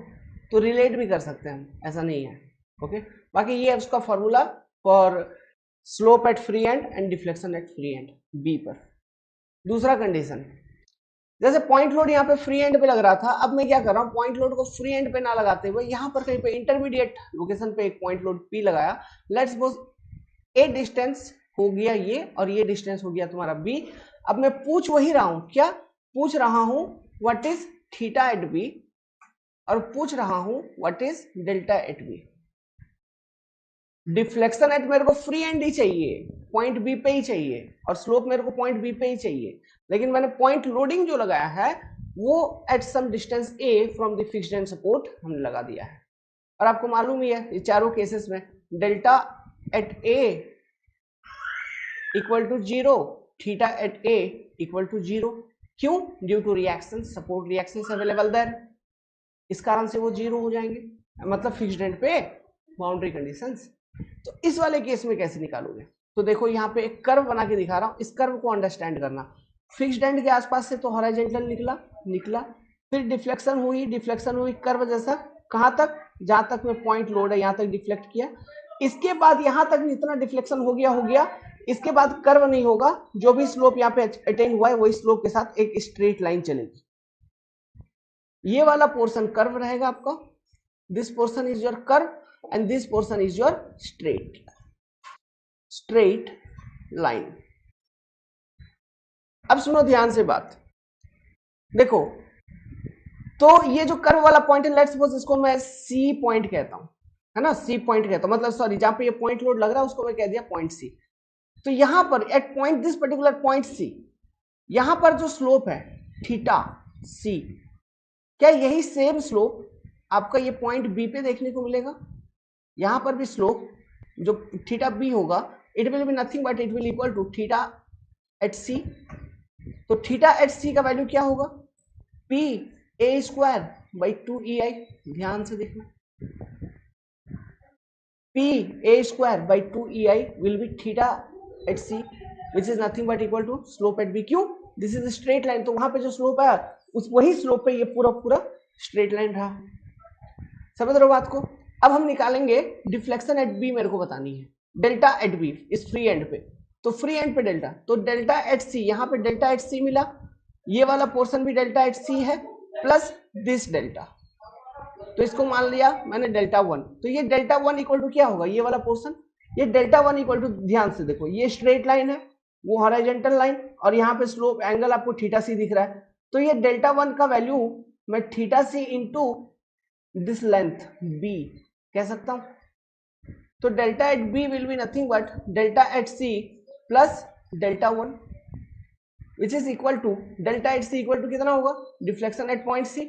तो रिलेट भी कर सकते हैं हम, ऐसा नहीं है। ओके, बाकी ये है उसका formula for slope at free end deflection at free end B पर। दूसरा कंडीशन, जैसे पॉइंट लोड यहाँ पे फ्री एंड पे लग रहा था, अब मैं क्या कर रहा हूँ पॉइंट लोड को फ्री एंड पे ना लगाते हुए यहाँ पर कहीं पे इंटरमीडिएट लोकेशन पे एक पॉइंट लोड पी लगाया, लेट्स सपोज ए डिस्टेंस हो गया ये और ये डिस्टेंस हो गया तुम्हारा बी। अब मैं पूछ वही रहा हूं, क्या पूछ रहा हूं, what is theta at B, और पूछ रहा हूं what is delta at B. Deflection at मेरे को फ्री एंड ही चाहिए, पॉइंट बी पे ही चाहिए, और स्लोप मेरे को पॉइंट बी पे ही चाहिए, लेकिन मैंने पॉइंट लोडिंग जो लगाया है वो at some distance A from the fixed end support हमने लगा दिया है। और आपको मालूम ही है ये चारों केसेस में delta at A equal to zero, theta at A equal to zero, क्यों, due to reaction, support reaction available there, इस कारण से वो जीरो हो जाएंगे, मतलब फिक्स्ड एंड पे बाउंड्री कंडीशंस। तो इस वाले केस में कैसे निकालोगे, तो देखो यहाँ पे एक कर्व बना के दिखा रहा हूं, इस कर्व को अंडरस्टैंड करना। फिक्स्ड एंड के आसपास से तो हॉरिजॉन्टल निकला, फिर डिफ्लेक्शन हुई कर्व जैसा, कहां तक, जहां तक में पॉइंट लोड है यहां तक डिफ्लेक्ट किया, इसके बाद यहां तक इतना डिफ्लेक्शन हो गया, इसके बाद कर्व नहीं होगा, जो भी स्लोप यहाँ पे अटेन हुआ है वही स्लोप के साथ एक स्ट्रेट लाइन चलेगी, ये वाला पोर्शन कर्व रहेगा आपका, this portion is your curve and this portion is your straight line. अब सुनो ध्यान से बात, देखो तो ये जो कर्व वाला पॉइंट है, लेट्स सपोज इसको मैं सी पॉइंट कहता हूं, है ना, सी पॉइंट कहता हूं, मतलब सॉरी जहां पे ये पॉइंट लोड लग रहा है उसको मैं कह दिया पॉइंट सी। तो यहां पर at point this particular point C, यहां पर जो स्लोप है थीटा सी, क्या यही सेम स्लोप आपका ये पॉइंट बी पे देखने को मिलेगा, यहां पर भी स्लोप जो थीटा बी होगा it will be nothing but it will equal to theta at C. तो थीटा एट सी का वैल्यू क्या होगा, P A square by 2EI, ध्यान से देखना, P A square by 2EI will be theta at C which is nothing but equal to slope at B, क्यों, this is straight line, तो वहां पे जो स्लोप है उस वही स्लोप पे ये पूरा स्ट्रेट लाइन रहा, समझ रहे हो बात को। अब हम निकालेंगे डिफ्लेक्शन एट बी, मेरे को बतानी है डेल्टा एट बी इस फ्री एंड पे, तो फ्री एंड पे डेल्टा, तो डेल्टा एट सी, यहां पे डेल्टा एट सी मिला, ये वाला पोर्शन भी डेल्टा एट सी है प्लस दिस डेल्टा, तो इसको मान लिया मैंने डेल्टा वन, तो ये डेल्टा वन इक्वल टू क्या होगा, ये वाला पोर्शन, ये डेल्टा वन इक्वल टू, ध्यान से देखो ये स्ट्रेट लाइन है, वो हॉरिजॉन्टल लाइन, और यहाँ पे स्लोप एंगल आपको थीटा सी दिख रहा है, तो ये डेल्टा वन का वैल्यू मैं theta C into this length b कह सकता हूं, तो delta at b will be nothing but delta at c plus delta one which is equal to, delta at c equal to कितना होगा, deflection at point c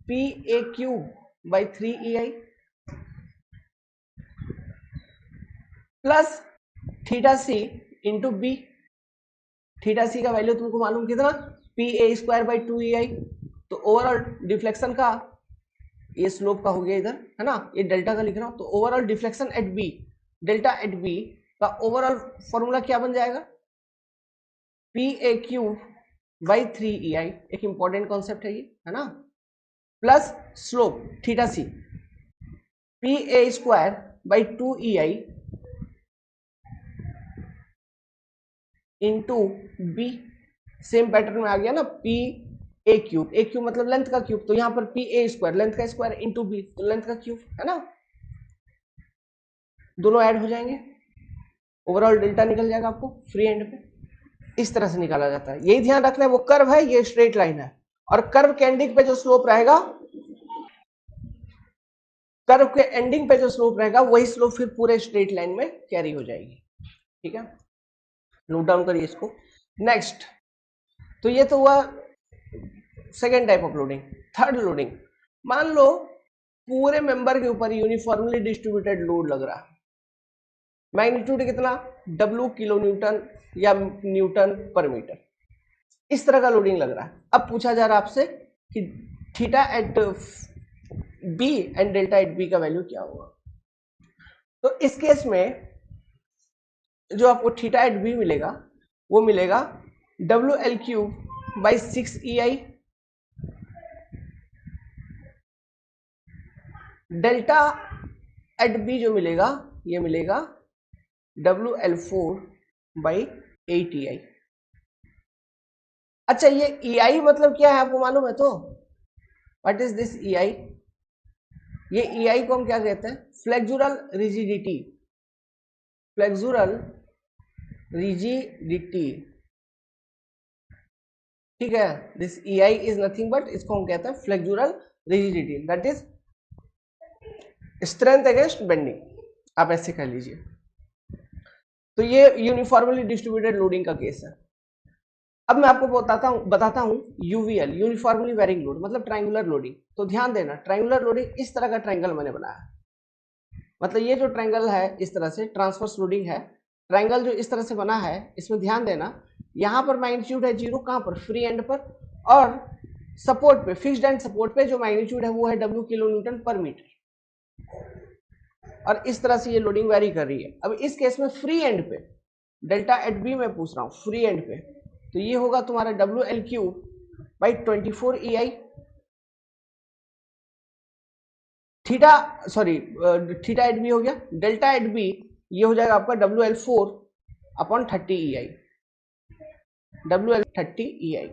p a cube by 3EI plus theta C into B. Theta C का value तुमको मालूम कितना, P A square by 2 EI। तो overall deflection का, ये slope का हो गया इधर, है ना, ये डेल्टा का लिख रहा हूं, तो overall deflection at B, delta at B का ओवरऑल फॉर्मूला क्या बन जाएगा, P A cube by 3 EI। एक इंपॉर्टेंट कॉन्सेप्ट है ये, है ना, plus slope theta C P A square by 2 EI into B. Same pattern में आ गया ना, पी ए क्यूब मतलब लेंथ का क्यूब, तो यहां पर पी ए स्क्वायर लेंथ का स्क्वायर इंटू बी तो लेंथ का क्यूब, है ना, दोनों ऐड हो जाएंगे, ओवरऑल डेल्टा निकल जाएगा आपको फ्री एंड पे। इस तरह से निकाला जाता है, यही ध्यान रखना है, वो कर्व है, ये स्ट्रेट लाइन है, और कर्व के एंडिंग पे जो स्लोप रहेगा, कर्व के एंडिंग पे जो स्लोप रहेगा वही स्लोप फिर पूरे स्ट्रेट लाइन में कैरी हो जाएगी। ठीक है, नोट डाउन करिए इसको। नेक्स्ट, तो ये तो हुआ second type of loading. Third loading, मान लो पूरे मेंबर के ऊपर यूनिफॉर्मली डिस्ट्रीब्यूटेड लोड लग रहा है, मैग्नीट्यूड कितना, W किलो न्यूटन या न्यूटन पर मीटर, इस तरह का लोडिंग लग रहा है। अब पूछा जा रहा है आपसे कि theta at B and delta at B का वैल्यू क्या होगा। तो इस केस में जो आपको थीटा एट बी मिलेगा वो मिलेगा WL³ by 6 EI। Delta at B जो मिलेगा ये मिलेगा WL4 बाई 8 EI। अच्छा, ये EI मतलब क्या है आपको मालूम है तो, व्हाट इज दिस EI? ये EI को हम क्या कहते हैं, फ्लेक्सुरल रिजिडिटी, फ्लेक्सुरल रिजिडिटी, ठीक है, this EI is nothing but, इसको हम कहते हैं flexural rigidity, that is strength against bending, आप ऐसे कह लीजिए। तो ये यूनिफॉर्मली डिस्ट्रीब्यूटेड लोडिंग का केस है। अब मैं आपको बताता हूं यूवीएल, यूनिफॉर्मली वेरिंग लोड, मतलब ट्रायंगुलर लोडिंग। तो ध्यान देना, ट्रायंगुलर लोडिंग इस तरह का ट्रायंगल मैंने बनाया, मतलब ये जो ट्रायंगल है इस तरह से ट्रांसवर्स लोडिंग है, ट्रायंगल जो इस तरह से बना है, इसमें ध्यान देना, यहां पर मैग्नीट्यूड है 0, कहां पर, फ्री एंड पर, और सपोर्ट पे, फिक्स्ड एंड सपोर्ट पे जो मैग्नीट्यूड है वो है W kilo newton per metre, और इस तरह से ये लोडिंग वेरी कर रही है। अब इस केस में फ्री एंड पे, डेल्टा एट बी में पूछ रहा हूं, फ्री एंड पे, तो ये होगा तुम्हारा WL³ by 24 EI। Theta, sorry, theta at B हो गया, डेल्टा एट बी ये हो जाएगा आपका WL4 upon 30 EI, WL30 EI।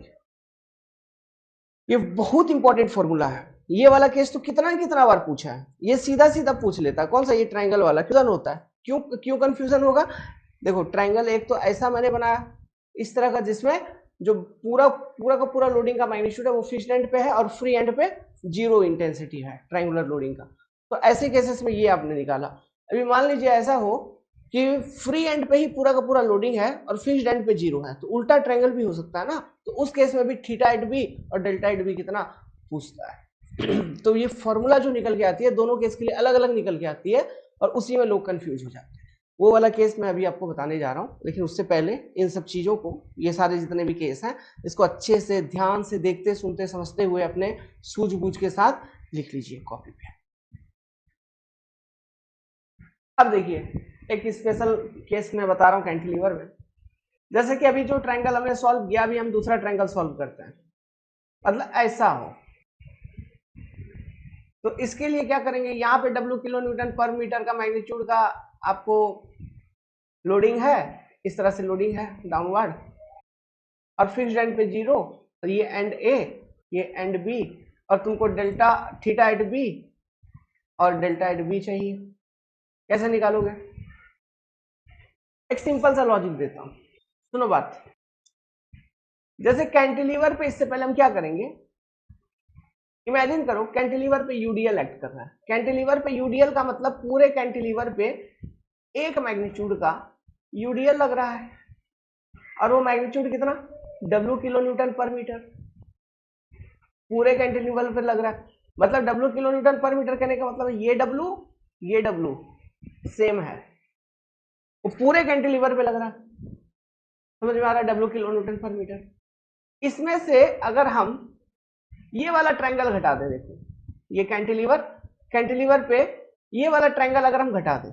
ये बहुत इंपॉर्टेंट फॉर्मूला है, ये वाला केस तो कितना बार पूछा है, ये सीधा सीधा पूछ लेता है, कौन सा, ये ट्रायंगल वाला क्यों होता है, क्यों कंफ्यूजन होगा। देखो, ट्रायंगल एक तो ऐसा मैंने बनाया इस तरह का, जिसमें जो पूरा पूरा का पूरा लोडिंग का मैग्नीट्यूड है वो फिक्स्ड एंड पे है और फ्री एंड पे 0 इंटेंसिटी है ट्रायंगुलर लोडिंग का। तो ऐसे केसेस में ये आपने निकाला। अभी मान लीजिए ऐसा हो कि फ्री एंड पे ही पूरा का पूरा लोडिंग है और फिक्स्ड एंड पे 0 है, तो उल्टा ट्रायंगल भी हो सकता है ना, तो उस केस में भी थीटा एट बी और डेल्टा एट बी कितना पूछता है। तो ये फॉर्मूला जो निकल के आती है दोनों केस के लिए अलग अलग निकल के आती है, और उसी में लोग कंफ्यूज हो जाते हैं। वो वाला केस मैं अभी आपको बताने जा रहा हूं, लेकिन उससे पहले इन सब चीजों को, ये सारे जितने भी केस हैं, इसको अच्छे से ध्यान से देखते सुनते समझते हुए अपने सूझबूझ के साथ लिख लीजिए कॉपी पे। अब देखिए, एक स्पेशल केस मैं बता रहा हूं कैंटिलीवर में। जैसे कि अभी जो ट्रायंगल हमने सॉल्व किया, अभी हम दूसरा ट्रायंगल सॉल्व करते हैं, मतलब ऐसा हो, तो इसके लिए क्या करेंगे, यहाँ पे W kilo newton per metre का मैग्नीट्यूड का आपको लोडिंग है, इस तरह से लोडिंग है डाउनवर्ड, और फिक्स्ड एंड पे 0, और ये एंड ए, ये एंड बी, और तुमको डेल्टा थीटा एट बी और डेल्टा एट बी चाहिए। कैसे निकालोगे, एक सिंपल सा लॉजिक देता हूं, सुनो बात। जैसे कैंटिलीवर पे, इससे पहले हम क्या करेंगे, इमेजिन करो कैंटिलीवर पे यूडीएल एक्ट कर रहा है। कैंटिलीवर पे यूडीएल का मतलब पूरे कैंटिलीवर पे एक मैग्नीट्यूड का यूडीएल लग रहा है, और वो मैग्नीट्यूड कितना, W kilo newton per metre, पूरे कैंटिलीवर पे लग रहा है। मतलब W kilo newton per metre कहने का मतलब ये W सेम है, वो पूरे कैंटिलीवर पे लग रहा है, समझ में आ रहा है, W kilo newton per metre. इसमें से अगर हम ये वाला ट्रायंगल घटा दें, देखो ये कैंटिलीवर पे ये वाला ट्रायंगल अगर हम घटा दें,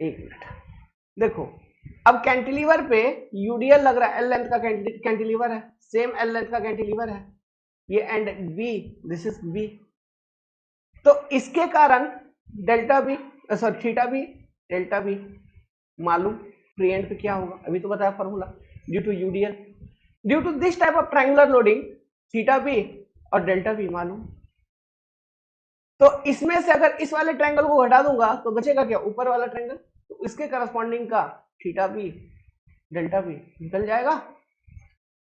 एक मिनट, देखो अब कैंटिलीवर पे यूडीएल लग रहा है, एल लेंथ का कैंटिलीवर है, सेम एल लेंथ का कैंटिलीवर है, ये end B, this is B, तो इसके कारण delta B, sorry theta B, delta B मालूम, फ्री एंड पे क्या होगा अभी तो बताया formula, due to UDL, due to this type of triangular loading theta B और डेल्टा बी मालूम। तो इसमें से अगर इस वाले ट्रायंगल को हटा दूंगा तो बचेगा क्या, ऊपर वाला ट्रायंगल, तो इसके करस्पॉन्डिंग का थीटा बी डेल्टा बी निकल जाएगा।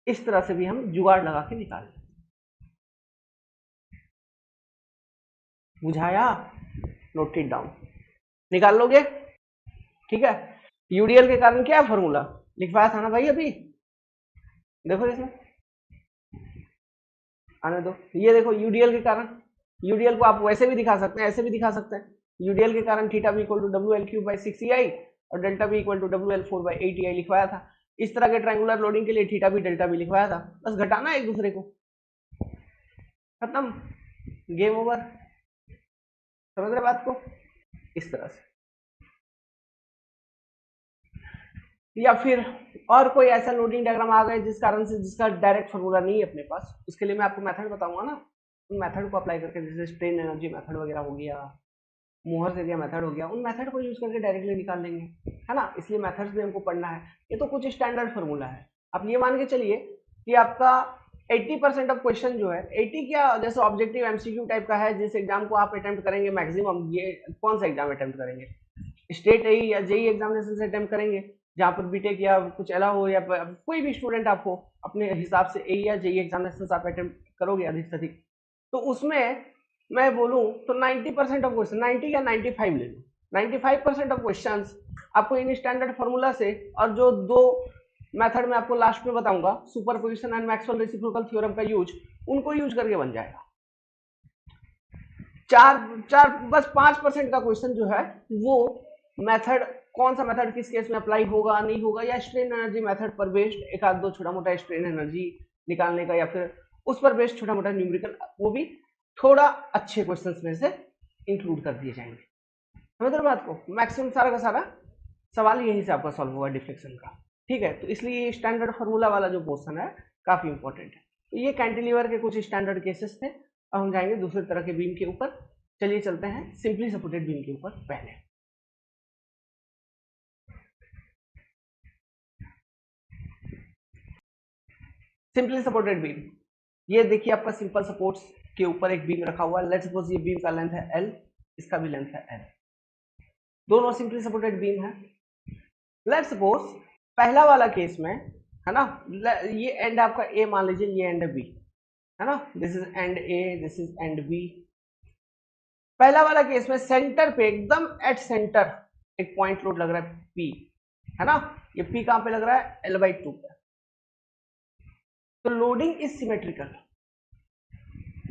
इस तरह से भी हम जुगाड़ लगा के निकाल, बुझाया, नोट इट डाउन, निकाल लोगे, ठीक है। यूडीएल के कारण क्या है फॉर्मूला लिखवाया था ना भाई अभी, देखो इसमें आने दो, ये देखो यूडीएल के कारण, यूडीएल को आप वैसे भी दिखा सकते हैं, ऐसे भी दिखा सकते हैं, यूडीएल के कारण theta B equal to W L cube by 6EI और delta B equal to W L 4 by 8EI लिखवाया था। इस तरह के ट्रायंगुलर लोडिंग के लिए थीटा बी डेल्टा बी लिखवाया था, बस घटाना एक दूसरे को, खत्म, गेम ओवर, समझ रहे बात को, इस तरह से। या फिर और कोई ऐसा लोडिंग डायग्राम आ गए जिस कारण से जिसका डायरेक्ट फॉर्मूला नहीं है अपने पास, उसके लिए मैं आपको मेथड बताऊंगा ना, उन मेथड को अप्लाई करके, जैसे स्ट्रेन एनर्जी मेथड वगैरह हो गया, मोहर्स एरिया मेथड हो गया, उन मेथड को यूज करके डायरेक्टली निकाल लेंगे, है ना, इसलिए मेथड्स भी हमको पढ़ना है। ये तो कुछ स्टैंडर्ड फॉर्मूला है, आप ये मान के चलिए कि आपका 80% ऑफ क्वेश्चन जो है, 80 क्या, जैसे ऑब्जेक्टिव एमसीक्यू टाइप का है, जिस एग्जाम को आप अटेम्प्ट करेंगे मैक्सिमम, ये कौन सा एग्जाम अटेम्प्ट करेंगे, स्टेट एई या जेई एग्जामिनेशन से अटेम्प्ट करेंगे, जहाँ पर बीटेक या कुछ अलावा हो, या कोई भी स्टूडेंट आप हो, अपने हिसाब से एई या जेई एग्जामिनेशन आप अटेम्प्ट करोगे अधिक से अधिक, तो उसमें मैं बोलूं तो 90% ऑफ क्वेश्चन, 90 या 95 ले लो, 95% ऑफ क्वेश्चंस आपको इन स्टैंडर्ड फॉर्मूला से, और जो दो मेथड में आपको लास्ट में बताऊंगा, superposition and Maxwell reciprocal theorem का यूज, उनको यूज करके बन जाएगा। चार बस 5% का क्वेश्चन जो है वो मेथड, कौन सा मेथड किस केस में अप्लाई होगा नहीं होगा, या स्ट्रेन एनर्जी मेथड पर बेस्ड एक आध दो छोटा मोटा स्ट्रेन एनर्जी निकालने का, या फिर उस पर बेस्ड छोटा मोटा न्यूमेरिकल, वो भी थोड़ा अच्छे क्वेश्चंस में से इंक्लूड कर दिए जाएंगे, समझ रहे बात को, मैक्सिमम सारा का सारा सवाल यहीं से आपका सॉल्व होगा डिफ्लेक्शन का, ठीक है। तो इसलिए ये स्टैंडर्ड फॉर्मूला वाला जो पोर्शन है काफी इंपॉर्टेंट है। तो ये कैंटिलीवर के कुछ स्टैंडर्ड केसेस थे। अब हम जाएंगे दूसरे तरह के बीम के ऊपर, चलिए चलते हैं सिंपली सपोर्टेड बीम के ऊपर। पहले सिंपली सपोर्टेड बीम, ये देखिए आपका सिंपल सपोर्ट्स के ऊपर एक बीम रखा हुआ है, लेट्स सपोज ये बीम का लेंथ है L, इसका भी लेंथ है L, दोनों सिंपली सपोर्टेड बीम है। लेट्स सपोज पहला वाला केस में, है ना, ये एंड आपका A मान लीजिए, ये एंड B है ना, this is and A, this is and B। पहला वाला केस में सेंटर पे एकदम एट सेंटर एक पॉइंट लोड लग रहा है P, है ना, ये P कहां पे लग रहा है, L/2 पे। तो loading is symmetrical,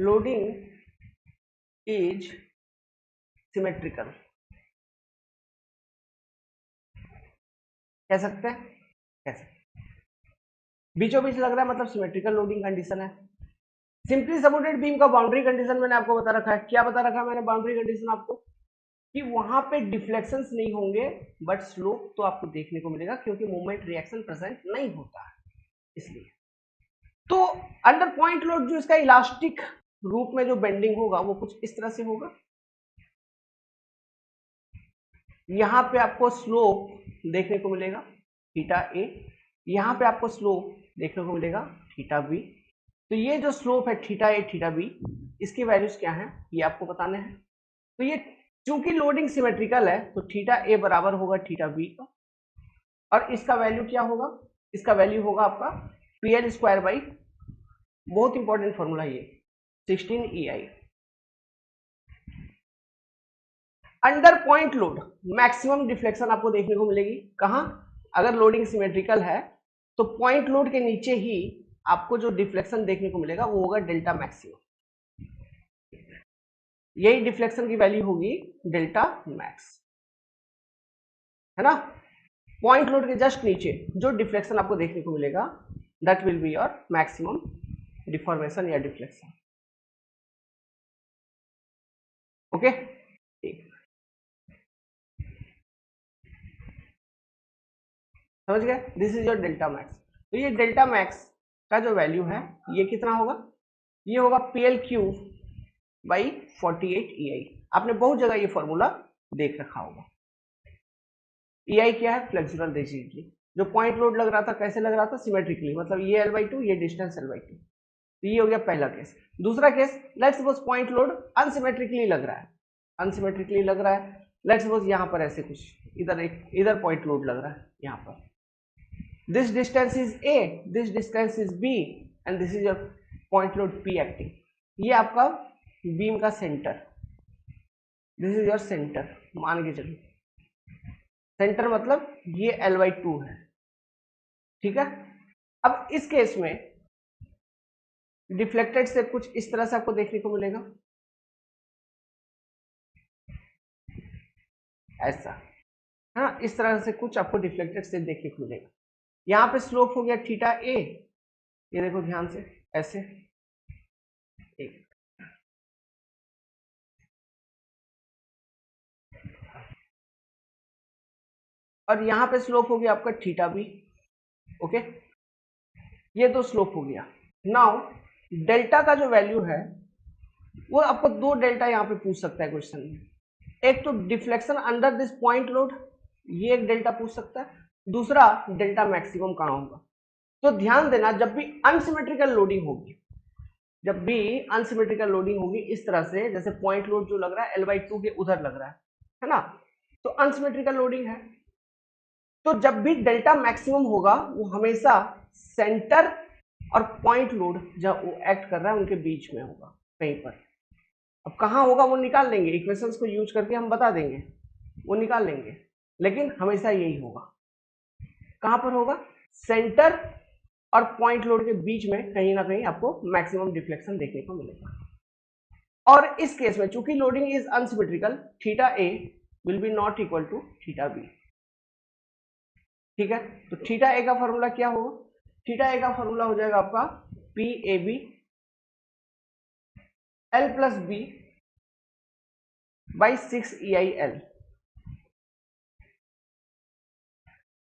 loading is symmetrical कह सकते हैं, कैसे, बीचों बीच लग रहा है मतलब सिमेट्रिकल लोडिंग कंडीशन है। सिंपली सपोर्टेड बीम का बाउंड्री कंडीशन मैंने आपको बता रखा है, क्या बता रखा है मैंने बाउंड्री कंडीशन आपको, कि वहां पे डिफ्लेक्शंस नहीं होंगे बट स्लोप तो आपको देखने को मिलेगा, क्योंकि मोमेंट रिएक्शन प्रेजेंट नहीं होता है इसलिए। तो अंडर पॉइंट लोड जो इसका इलास्टिक रूप में जो बेंडिंग होगा वो कुछ इस तरह से होगा, यहां पे आपको स्लोप देखने को मिलेगा थीटा ए, यहां पे आपको स्लोप देखने को मिलेगा थीटा बी। तो ये जो स्लोप है थीटा ए थीटा बी, इसकी वैल्यूज क्या है ये आपको बताने हैं। तो ये चूंकि लोडिंग सिमेट्रिकल है तो थीटा ए बराबर होगा थीटा बी का, और इसका वैल्यू क्या होगा, इसका वैल्यू होगा आपका PL² बाई, बहुत इंपॉर्टेंट फॉर्मूला ये 16EI। Under point load maximum deflection आपको देखने को मिलेगी कहां, अगर लोडिंग सिमेट्रिकल है तो पॉइंट लोड के नीचे ही आपको जो डिफ्लेक्शन देखने को मिलेगा वो होगा डेल्टा मैक्सिमम। यही डिफ्लेक्शन की वैल्यू होगी डेल्टा मैक्स, है ना। पॉइंट लोड के जस्ट नीचे जो डिफ्लेक्शन आपको देखने को मिलेगा that will be your maximum deformation या डिफ्लेक्शन। ओके, समझ गए, this is your delta max. तो ये डेल्टा मैक्स का जो वैल्यू है ये कितना होगा, ये होगा PL³ बाई 48 EI। आपने बहुत जगह ये फॉर्मूला देख रखा होगा। EI क्या है, फ्लेक्सुरल रिजिडिटी। जो पॉइंट लोड लग रहा था कैसे लग रहा था, सिमेट्रिकली, मतलब ये L/2 ये डिस्टेंस L/2। तो ये हो गया पहला केस। दूसरा case, let's suppose point load unsymmetrically लग रहा है, अनसिमेट्रिकली लग रहा है। लेट्स सपोज यहाँ पर ऐसे कुछ इधर पॉइंट लोड लग रहा है यहाँ पर। This distance is A, this distance is B, and this is your point load P acting। ये आपका बीम का centre, this is your centre, मान के चलिए सेंटर मतलब ये L/2 है, ठीक है। अब इस केस में डिफ्लेक्टेड से कुछ इस तरह से आपको देखने को मिलेगा, ऐसा, हाँ, इस तरह से कुछ आपको डिफ्लेक्टेड से देखने को मिलेगा। यहाँ पे स्लोप हो गया थीटा ए, ये देखो ध्यान से ऐसे एक, और यहाँ पे स्लोप हो गया आपका थीटा बी। ओके, ये तो स्लोप हो गया। नाउ डेल्टा का जो वैल्यू है वो आपको दो डेल्टा यहाँ पे पूछ सकता है क्वेश्चन में। एक तो deflection under this point load, ये एक डेल्टा पूछ सकता है। दूसरा डेल्टा मैक्सिमम कहाँ होगा। तो ध्यान देना, जब भी अनसिमेट्रिकल लोडिंग होगी, जब भी अनसिमेट्रिकल लोडिंग होगी इस तरह से, जैसे पॉइंट लोड जो लग रहा है L/2 के उधर लग रहा है ना, तो अनसिमेट्रिकल लोडिंग है। तो जब भी डेल्टा मैक्सिमम होगा वो हमेशा सेंटर और पॉइंट लोड जब वो एक्ट कर रहा है उनके बीच में होगा कहीं पर। अब कहाँ होगा वो निकाल लेंगे, इक्वेशंस को यूज करके हम बता देंगे, वो निकाल लेंगे, लेकिन हमेशा यही होगा। कहाँ पर होगा, सेंटर और पॉइंट लोड के बीच में कहीं ना कहीं आपको मैक्सिमम डिफ्लेक्शन देखने को मिलेगा। और इस केस में चूंकि loading is unsymmetrical, theta A will be not equal to theta B, ठीक है। तो थीटा ए का फॉर्मूला क्या होगा, थीटा ए का फॉर्मूला हो जाएगा आपका PAB L+B बाई 6 EIL।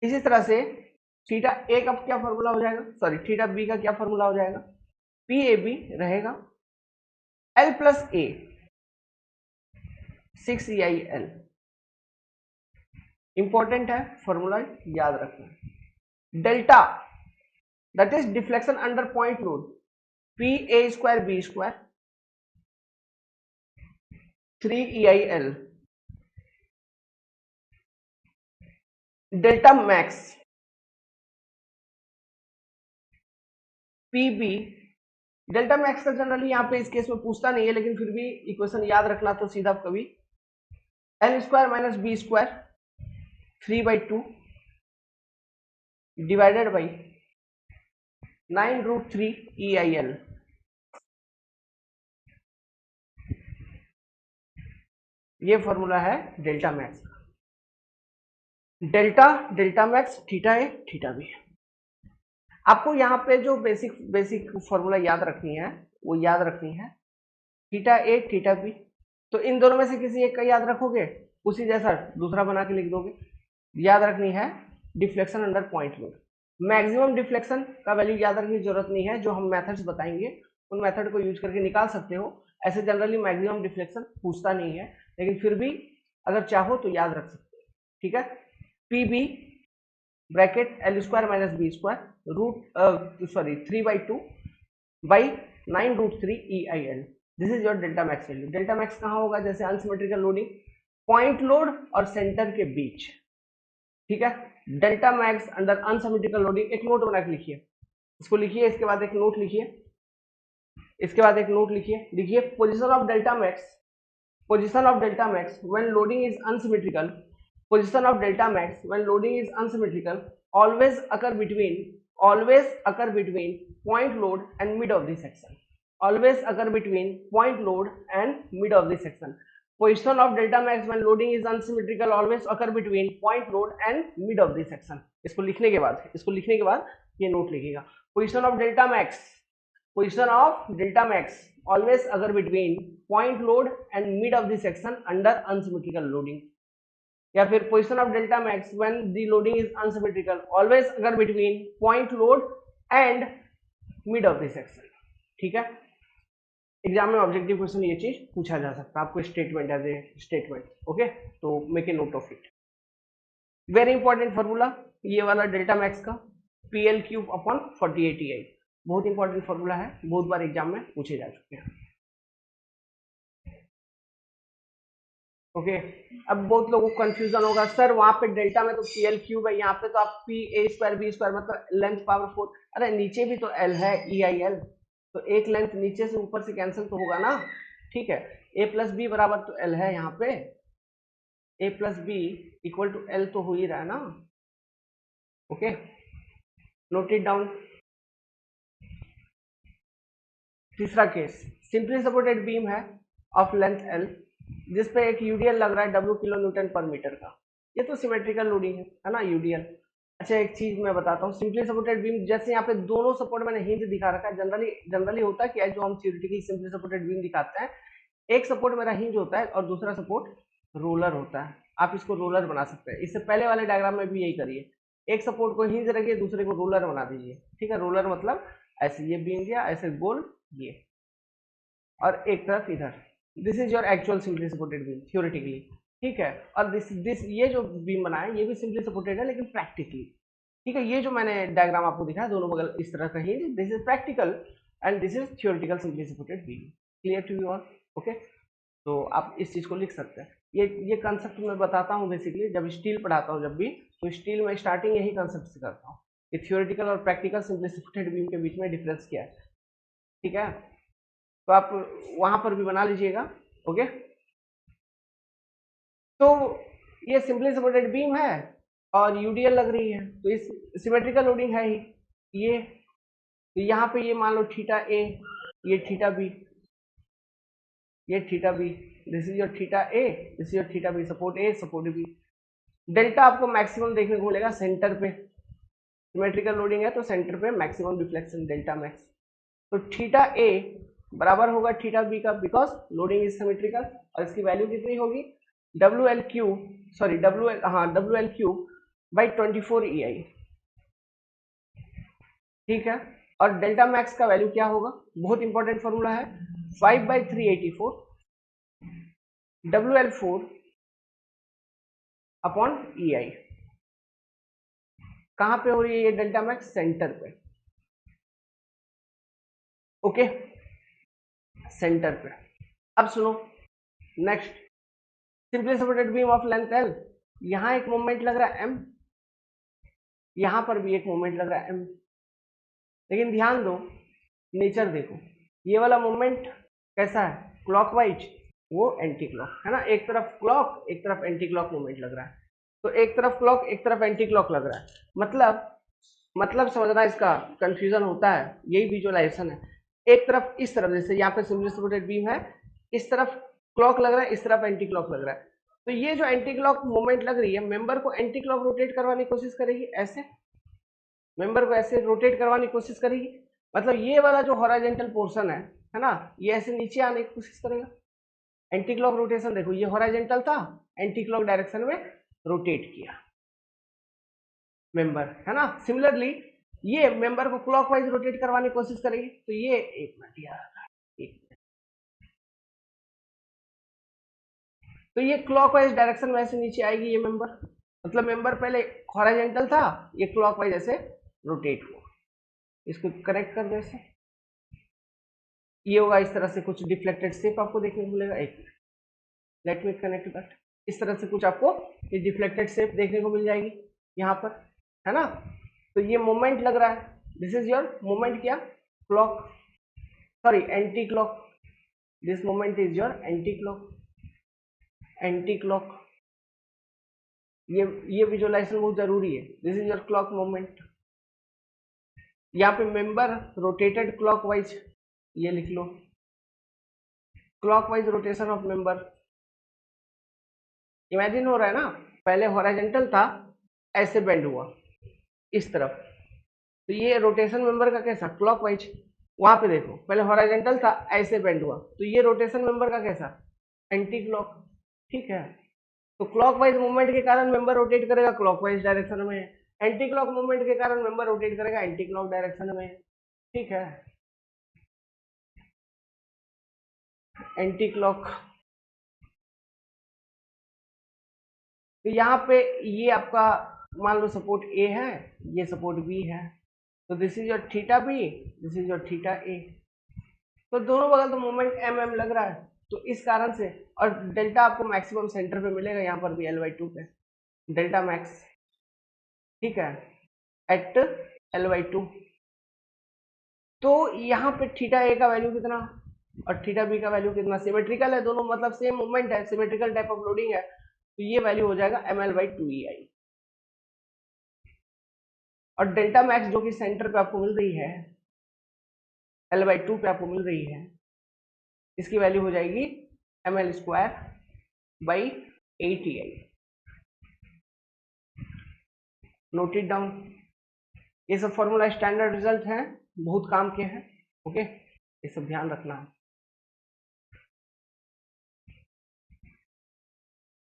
इसी तरह से थीटा ए का क्या फॉर्मूला हो जाएगा, सॉरी थीटा बी का क्या फॉर्मूला हो जाएगा, PAB रहेगा L+A 6 EIL। इंपॉर्टेंट है फॉर्मूला, याद रखना। Delta that is deflection under point load, PA²B² 3 EIL। Delta max PB, delta max का जनरली यहाँ पे इस केस में पूछता नहीं है, लेकिन फिर भी इक्वेशन याद रखना तो सीधा कभी L² - B² 3/2 divided by 9√3 EIL। ये फॉर्मूला है डेल्टा मैक्स का। डेल्टा मैक्स थीटा ए थीटा बी। आपको यहाँ पे जो बेसिक फॉर्मूला याद रखनी है वो याद रखनी है थीटा ए थीटा बी। तो इन दोनों में से किसी एक का याद रखोगे, उसी जैसा दूसरा बना के लिख दोगे। याद रखनी है deflection under point load. Maximum deflection का वैल्यू याद रखने की जरूरत नहीं है, जो हम मेथड्स बताएंगे उन मेथड को यूज करके निकाल सकते हो। ऐसे जनरली मैक्सिमम डिफ्लेक्शन पूछता नहीं है, लेकिन फिर भी अगर चाहो तो याद रख सकते हो, ठीक है। PB bracket L² - B² root 3/2 by 9√3 EIL। This is your delta max value. Delta max कहाँ होगा, जैसे अनसिमेट्रिकल लोडिंग, पॉइंट लोड और सेंटर के बीच, ठीक है। Delta max under unsymmetrical loading, एक नोट बना के लिखिए, इसको लिखिए, इसके बाद एक नोट लिखिए, इसके बाद एक नोट लिखिए position of delta max, position of delta max when loading is unsymmetrical, position of delta max when loading is unsymmetrical always occur between point load and mid of the section। always occur between point load and mid of the section. Position of delta max when loading is unsymmetrical always occur between point load and mid of the section. इसको लिखने के बाद ये note लिखिएगा. Position of delta max always occur between point load and mid of the section under unsymmetrical loading. या फिर position of delta max when the loading is unsymmetrical always अगर between point load and mid of the section. ठीक है, exam में objective question ये चीज पूछा जा सकता है आपको statement as a statement. Okay, तो make a note of it. Very important formula ये वाला डेल्टा मैक्स का PL क्यूब अपॉन 48 EI. बहुत इंपॉर्टेंट फॉर्मूला है, बहुत बार एग्जाम में पूछे जा चुके हैं. ओके अब बहुत लोगों को कंफ्यूजन होगा, सर वहां पे डेल्टा में तो PL क्यूब है, यहाँ पे तो आप PA स्क्वायर B स्क्वायर मतलब लेंथ पावर 4. अरे नीचे भी तो L है EIL, तो एक लेंथ नीचे से ऊपर से कैंसिल तो होगा ना. ठीक है, A प्लस बी बराबर तो L है, यहाँ पे A plus B equal to L तो हो ही रहा है ना. Okay, note it down. तीसरा केस, सिंपली सपोर्टेड बीम है ऑफ लेंथ L जिसपे एक यूडीएल लग रहा है W kilo newton per metre का. ये तो सिमेट्रिकल लोडिंग है ना यूडीएल. अच्छा एक चीज मैं बताता हूँ, सिंपली सपोर्टेड बीम जैसे यहाँ पे दोनों सपोर्ट मैंने हिंज दिखा रखा है. जनरली होता है कि जो हम थ्योरेटिकली सिंपली सपोर्टेड बीम दिखाते हैं, एक सपोर्ट मेरा हिंज होता है और दूसरा सपोर्ट रोलर होता है. आप इसको रोलर बना सकते हैं. इससे पहले वाले डायग्राम में भी यही करिए, एक सपोर्ट को हिंज रखिए, दूसरे को रोलर बना दीजिए. ठीक है, रोलर मतलब ऐसे ये बीम गया ऐसे गोल ये, और एक तरफ इधर. This is your actual simply supported beam theoretically. ठीक है, और दिस ये जो बीम बना है ये भी सिंपली सपोर्टेड है लेकिन प्रैक्टिकली. ठीक है, ये जो मैंने डायग्राम आपको दिखाया दोनों बगल इस तरह का ही, this is practical and this is theoretical simply supported beam. Clear to you all? Okay, तो आप इस चीज को लिख सकते हैं. ये कंसेप्ट मैं बताता हूँ बेसिकली जब स्टील पढ़ाता हूँ, जब भी तो स्टील में स्टार्टिंग यही कंसेप्ट से करता हूँ कि थ्योरेटिकल और प्रैक्टिकल सिंपली सपोर्टेड बीम के बीच में डिफरेंस क्या है. ठीक है, तो आप वहां पर भी बना लीजिएगा. ओके, तो ये सिंपली सपोर्टेड बीम है और यूडीएल लग रही है, तो इस सिमेट्रिकल लोडिंग है ही ये. तो यहाँ पे ये मान लो थीटा ए, ये थीटा बी, ये theta B, this is your theta A, this is your theta B. Support A support B. Delta आपको मैक्सिमम देखने को मिलेगा सेंटर पे. सिमेट्रिकल लोडिंग है तो सेंटर पे मैक्सिमम डिफ्लेक्शन डेल्टा मैक्स. तो थीटा ए बराबर होगा थीटा बी का, बिकॉज लोडिंग इज सिमेट्रिकल. और इसकी वैल्यू कितनी होगी, WL cube, sorry WL cube by 24 EI. ठीक है, और डेल्टा मैक्स का वैल्यू क्या होगा, बहुत इंपॉर्टेंट फॉर्मूला है, 5/384 WL4 अपॉन EI. कहां पे हो रही है ये डेल्टा मैक्स, सेंटर पे. ओके, सेंटर पे. अब सुनो next, simply supported beam of length L. यहां एक मोमेंट लग रहा है M, यहां पर भी एक मोमेंट लग रहा है M. लेकिन ध्यान दो, नेचर देखो, ये वाला मोमेंट कैसा है, क्लॉकवाइज, वो एंटी क्लॉक है ना. एक तरफ क्लॉक एक तरफ एंटी क्लॉक मोमेंट लग रहा है. तो एक तरफ क्लॉक एक तरफ एंटी क्लॉक लग रहा है, मतलब समझना, इसका कंफ्यूजन होता है, यही विजुअलाइजेशन है. एक तरफ इस तरफ, जैसे यहाँ पे सिंपली सपोर्टेड बीम है, इस तरफ क्लॉक लग रहा है, इस तरफ एंटी क्लॉक लग रहा है. तो ये जो एंटी क्लॉक मोमेंट लग रही है, मेंबर को एंटी क्लॉक रोटेट करवाने की कोशिश करेगी, ऐसे मेंबर को ऐसे रोटेट करवाने की कोशिश करेगी. मतलब ये वाला जो हॉरिजॉन्टल पोर्शन है ना, ये ऐसे नीचे आने की कोशिश करेगा. एंटी क्लॉक रोटेशन देखो, ये हॉरिजॉन्टल था, एंटी क्लॉक डायरेक्शन में रोटेट किया मेंबर, है ना. सिमिलरली ये मेंबर को क्लॉकवाइज रोटेट करवाने की कोशिश करेगी. तो ये एक मिनट यार, तो ये क्लॉकवाइज डायरेक्शन में ऐसे नीचे आएगी ये मेंबर. मतलब मेंबर पहले हॉरिजॉन्टल था, ये क्लॉकवाइज ऐसे रोटेट हुआ. इसको कनेक्ट कर दो ऐसे, ये होगा इस तरह से कुछ डिफ्लेक्टेड शेप आपको देखने को मिलेगा. एक लेट मी कनेक्ट दैट. इस तरह से कुछ आपको ये डिफ्लेक्टेड शेप देखने को मिल जाएगी यहाँ पर, है ना. तो ये मोमेंट लग रहा है, दिस इज योर मोमेंट, क्या, clock, sorry anti clock. This moment is your anti clock, anti clock. ये विजुअलाइजेशन बहुत जरूरी है. This is your clock moment. यहाँ पे मेंबर रोटेटेड क्लॉकवाइज, ये लिख लो, clockwise rotation of member. Imagine हो रहा है ना, पहले हॉरिजॉन्टल था, ऐसे बेंड हुआ इस तरफ, तो ये रोटेशन मेंबर का कैसा, क्लॉकवाइज। वहां पे देखो, पहले हॉरिजॉन्टल था, ऐसे बेंड हुआ, तो ये रोटेशन मेंबर का कैसा, एंटी क्लॉक। ठीक है, तो क्लॉकवाइज मूवमेंट के कारण मेंबर रोटेट करेगा क्लॉकवाइज डायरेक्शन में, एंटी क्लॉक मूवमेंट के कारण मेंबर रोटेट करेगा एंटी क्लॉक डायरेक्शन में। ठीक है, एंटी क्लॉक। तो यहाँ पे ये आपका मान लो सपोर्ट ए है, ये सपोर्ट बी है, तो this is your theta B, this is your theta A. तो दोनों बगल तो मोमेंट एम एम लग रहा है, तो इस कारण से, और डेल्टा आपको मैक्सिमम सेंटर पे मिलेगा, यहाँ पर भी L/2 पे डेल्टा मैक्स। ठीक है, एट L/2। तो यहाँ पे थीटा ए का वैल्यू कितना और थीटा बी का वैल्यू कितना, सिमेट्रिकल है दोनों, मतलब सेम मूवमेंट है, सिमेट्रिकल टाइप ऑफ लोडिंग है, तो ये वैल्यू हो जाएगा ml/2ei। और डेल्टा मैक्स जो कि सेंटर पे आपको मिल रही है, L/2 पे आपको मिल रही है, इसकी वैल्यू हो जाएगी ml²/8ei। Note it down. ये सब फॉर्मूला स्टैंडर्ड रिजल्ट हैं, बहुत काम के हैं। ओके, ये सब ध्यान रखना है।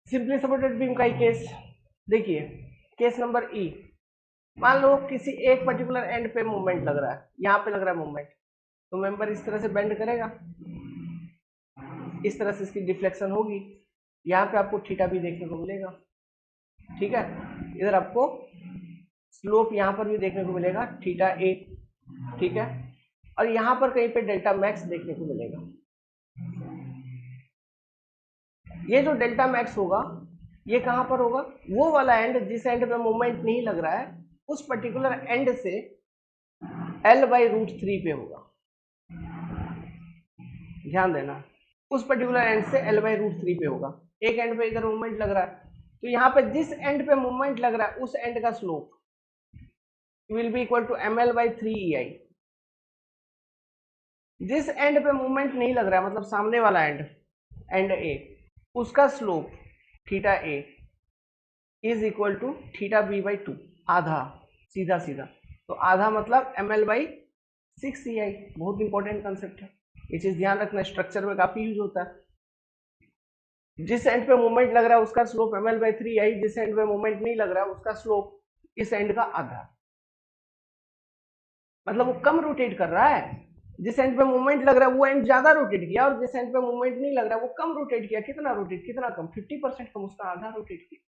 सिंपली सपोर्टेड बीम का ही केस देखिए, केस नंबर ई। मान लो किसी एक पर्टिकुलर एंड पे मूवमेंट लग रहा है, यहाँ पे लग रहा है मूवमेंट, तो मेंबर इस तरह से बेंड करेगा, इस तरह से इसकी डिफ्लेक्शन होगी, यहाँ पे आपको थीटा भी देखने को मिलेगा। ठीक है, इधर आपको स्लोप यहाँ पर भी देखने को मिलेगा थीटा ए। ठीक है, और यहाँ पर कहीं पे डेल्टा मैक्स देखने को मिलेगा। ये जो डेल्टा मैक्स होगा, ये कहां पर होगा, वो वाला एंड जिस एंड पे मूवमेंट नहीं लग रहा है, उस पर्टिकुलर एंड से L/√3 पे होगा। ध्यान देना, उस पर्टिकुलर एंड से L/√3 पे होगा। एक एंड पे इधर मूवमेंट लग रहा है, तो यहाँ पे जिस एंड पे मूवमेंट लग रहा है उस एंड का slope will be equal to ml/3ei। जिस एंड पे मूवमेंट नहीं लग रहा है, मतलब सामने वाला एंड, एंड ए, उसका slope theta A is equal to theta b/2, आधा, सीधा सीधा। तो आधा मतलब ml/6ei। बहुत इंपॉर्टेंट कंसेप्ट है, ये चीज ध्यान रखना, स्ट्रक्चर में काफी यूज होता है। जिस एंड पे मूवमेंट लग रहा है उसका स्लोप ml/3ei, जिस एंड पे मूवमेंट नहीं लग रहा है उसका स्लोप इस एंड का आधा। मतलब वो कम रोटेट कर रहा है, जिस एंड पे मूवमेंट लग रहा है वो एंड ज्यादा रोटेट किया, और जिस एंड पे मूवमेंट नहीं लग रहा है वो कम रोटेट किया। कितना रोटेट, कितना कम, 50% कम, उसका आधा रोटेट किया।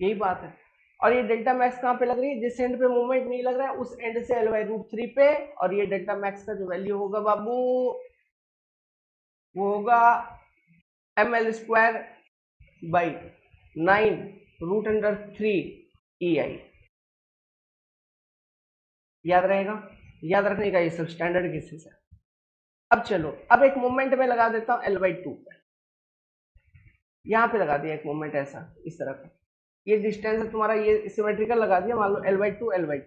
यही बात है। और ये डेल्टा मैक्स कहाँ पे लग रही है, जिस एंड पे मूवमेंट नहीं लग रहा है उस एंड से L/√3 पे, और ये डेल्टा मैक्स का जो वैल्यू होगा बाबू, वो होगा ml²/9√3ei। याद रहेगा, याद रखने का ये सब स्टैंडर्ड केसेस है। अब चलो, अब एक मूवमेंट में लगा देता हूं L/2 पे, यहाँ पे लगा दिया एक मूवमेंट ऐसा, इस तरह का, ये डिस्टेंस है तुम्हारा, ये सिमेट्रिकल लगा दिया, मान लो L/2 L/2।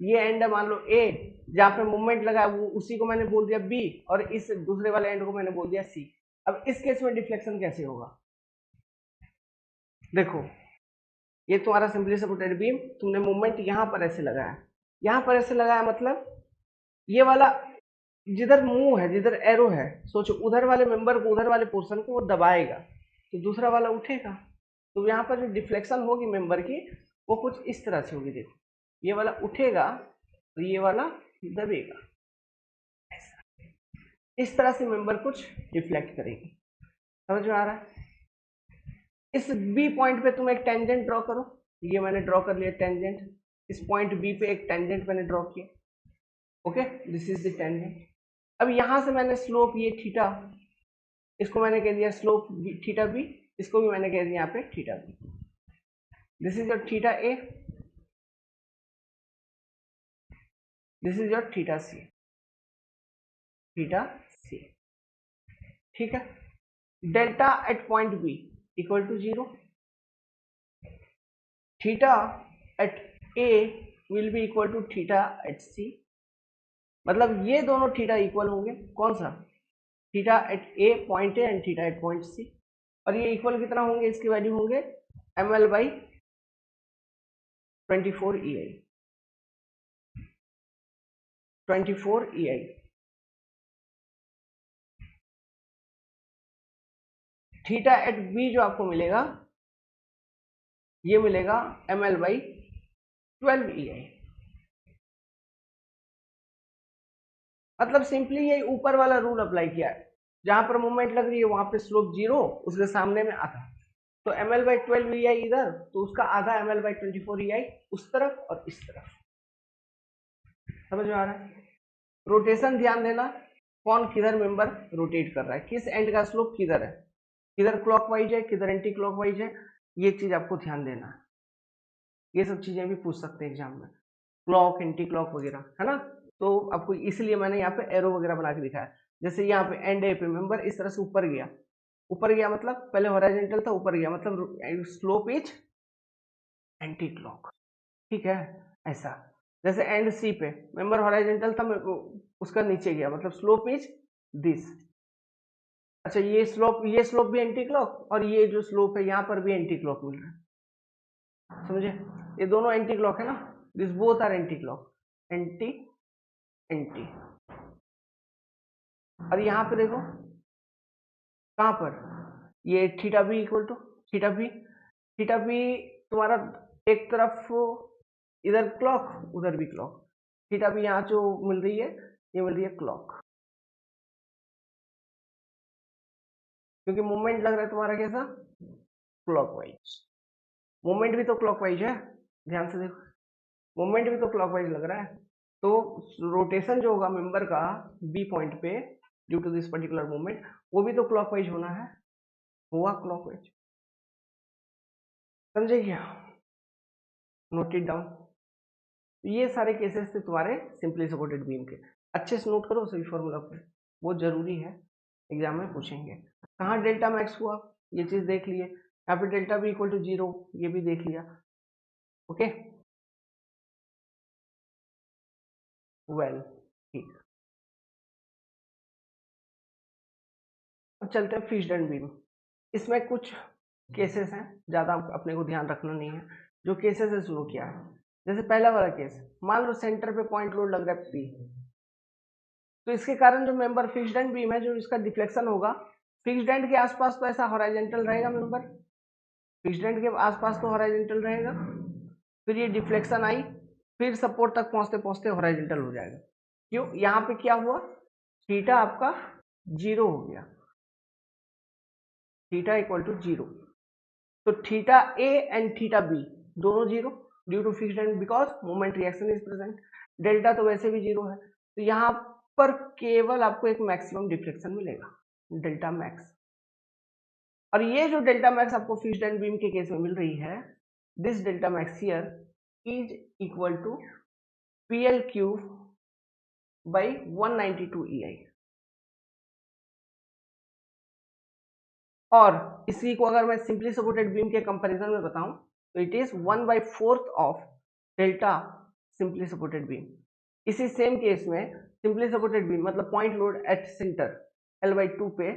ये एंड है मान लो ए, जहां पे मूवमेंट लगा वो उसी को मैंने बोल दिया बी, और इस दूसरे वाले एंड को मैंने बोल दिया सी। अब इस केस में डिफ्लेक्शन कैसे होगा, देखो, ये तुम्हारा सिंपली सपोर्टेड बीम, तुमने मूवमेंट यहां पर ऐसे लगाया, यहां पर ऐसे लगाया, मतलब ये वाला जिधर मूव है, जिधर एरो है, सोचो उधर वाले मेंबर को, उधर वाले पोर्शन को वो दबाएगा, तो दूसरा वाला उठेगा। तो यहाँ पर जो डिफ्लेक्शन होगी मेंबर की, वो कुछ इस तरह से होगी। देखो, ये वाला उठेगा तो ये वाला दबेगा, इस तरह से मेंबर कुछ डिफ्लेक्ट करेगी। समझ में आ रहा है। इस बी पॉइंट पे तुम एक टेंजेंट ड्रॉ करो, ये मैंने ड्रॉ कर लिया टेंजेंट, इस पॉइंट बी पे एक टेंजेंट मैंने ड्रॉ किया। Okay, this is the tangent. अब यहां से मैंने स्लोप ये थीटा, इसको मैंने कह दिया स्लोप थीटा बी, इसको भी मैंने कह दिया यहाँ पे theta B. This is your theta A, this is your theta C, theta C. ठीक है, delta at point B equal to 0, theta at A will be equal to theta at C, मतलब ये दोनों थीटा इक्वल होंगे, कौन सा, theta at A point A and theta at point C, और ये इक्वल कितना होंगे, इसकी वैल्यू होंगे ml by 24 EI, 24 EI। Theta at B जो आपको मिलेगा ये मिलेगा ml बाई 12 EI। मतलब सिंपली ये ऊपर वाला रूल अप्लाई किया है, जहां पर मूवमेंट लग रही है वहां पे स्लोप 0, उसके सामने में आधा, तो ml बाई 12 EI इधर, तो उसका आधा ml बाई 24 EI उस तरफ और इस तरफ। समझ में आ रहा है? रोटेशन ध्यान देना, कौन किधर मेंबर रोटेट कर रहा है, किस एंड का स्लोप किधर है, किधर क्लॉकवाइज है किधर एंटी क्लॉकवाइज है, ये चीज आपको ध्यान देना है। ये सब चीजें भी पूछ सकते हैं एग्जाम में, क्लॉक एंटी क्लॉक वगैरह, है ना। तो आपको इसलिए मैंने यहाँ पे एरो वगैरह बना के दिखाया, जैसे यहाँ पे एंड ए पे मेंबर इस तरह से ऊपर गया, ऊपर गया मतलब पहले हॉरिजॉन्टल था, ऊपर गया मतलब स्लोप इज एंटी क्लॉक, ठीक है। ऐसा जैसे एंड सी पे मेंबर हॉरिजॉन्टल था, उसका नीचे गया मतलब स्लोप इज दिस। अच्छा ये स्लोप भी एंटी क्लॉक, और ये जो स्लोप है यहाँ पर भी एंटी क्लॉक मिल रहा है, समझे, ये दोनों एंटी क्लॉक है ना, this both are anti clock, anti anti. और यहाँ पे देखो कहाँ पर ये theta B equal to theta B तुम्हारा एक तरफ इधर क्लॉक उधर भी क्लॉक, थीटा बी यहाँ जो मिल रही है ये मिल रही है क्लॉक, क्योंकि मूवमेंट लग रहा है तुम्हारा कैसा, क्लॉकवाइज। मूवमेंट भी तो क्लॉकवाइज है, ध्यान से देखो मूवमेंट भी तो क्लॉकवाइज लग रहा है, तो रोटेशन जो होगा मेंबर का बी पॉइंट पे due to this particular movement, वो भी तो क्लॉकवाइज होना है, हुआ क्लॉकवाइज। समझे क्या, नोट इट डाउन। ये सारे केसेस थे तुम्हारे सिंपली सपोर्टेड बीम के, अच्छे से नोट करो सभी फॉर्मूला को, बहुत जरूरी है, एग्जाम में पूछेंगे। कहाँ डेल्टा मैक्स हुआ ये चीज देख लिए, यहाँ पे डेल्टा बी इक्वल टू 0 ये भी देख लिया, ओके वेल ठीक। अब चलते हैं फिक्स्ड एंड बीम, इसमें कुछ केसेस हैं, ज्यादा अपने को ध्यान रखना नहीं है, जो केसेस है शुरू किया है। जैसे पहला वाला केस, मान लो सेंटर पे पॉइंट लोड लग रहा है पी, तो इसके कारण जो मेंबर फिक्स्ड एंड बीम है, जो इसका डिफ्लेक्शन होगा फिक्स्ड एंड के आसपास तो ऐसा हॉरिजॉन्टल रहेगा मेंबर, फिक्स्ड एंड के आसपास तो हॉरिजॉन्टल रहेगा, फिर ये डिफ्लेक्शन आई, फिर सपोर्ट तक पहुंचते पहुंचते हॉरिजॉन्टल हो जाएगा। क्यों, यहाँ पे क्या हुआ, थीटा आपका 0 हो गया, थीटा इक्वल टू 0, तो theta A and theta B दोनों 0 due to fixed end because moment reaction is present, delta तो वैसे भी 0 है, तो यहाँ पर केवल आपको एक मैक्सिमम डिफ्लेक्शन मिलेगा, डेल्टा मैक्स। और ये जो डेल्टा मैक्स आपको फिक्स्ड एंड बीम के केस में मिल रही है, this delta max here is equal to PL cube by 192 EI, और इसी को अगर मैं सिंपली सपोर्टेड बीम के कंपैरिजन में बताऊं तो it is 1/4 of delta simply supported beam. इसी सेम केस में सिंपली सपोर्टेड बीम मतलब point load at centre L/2 पे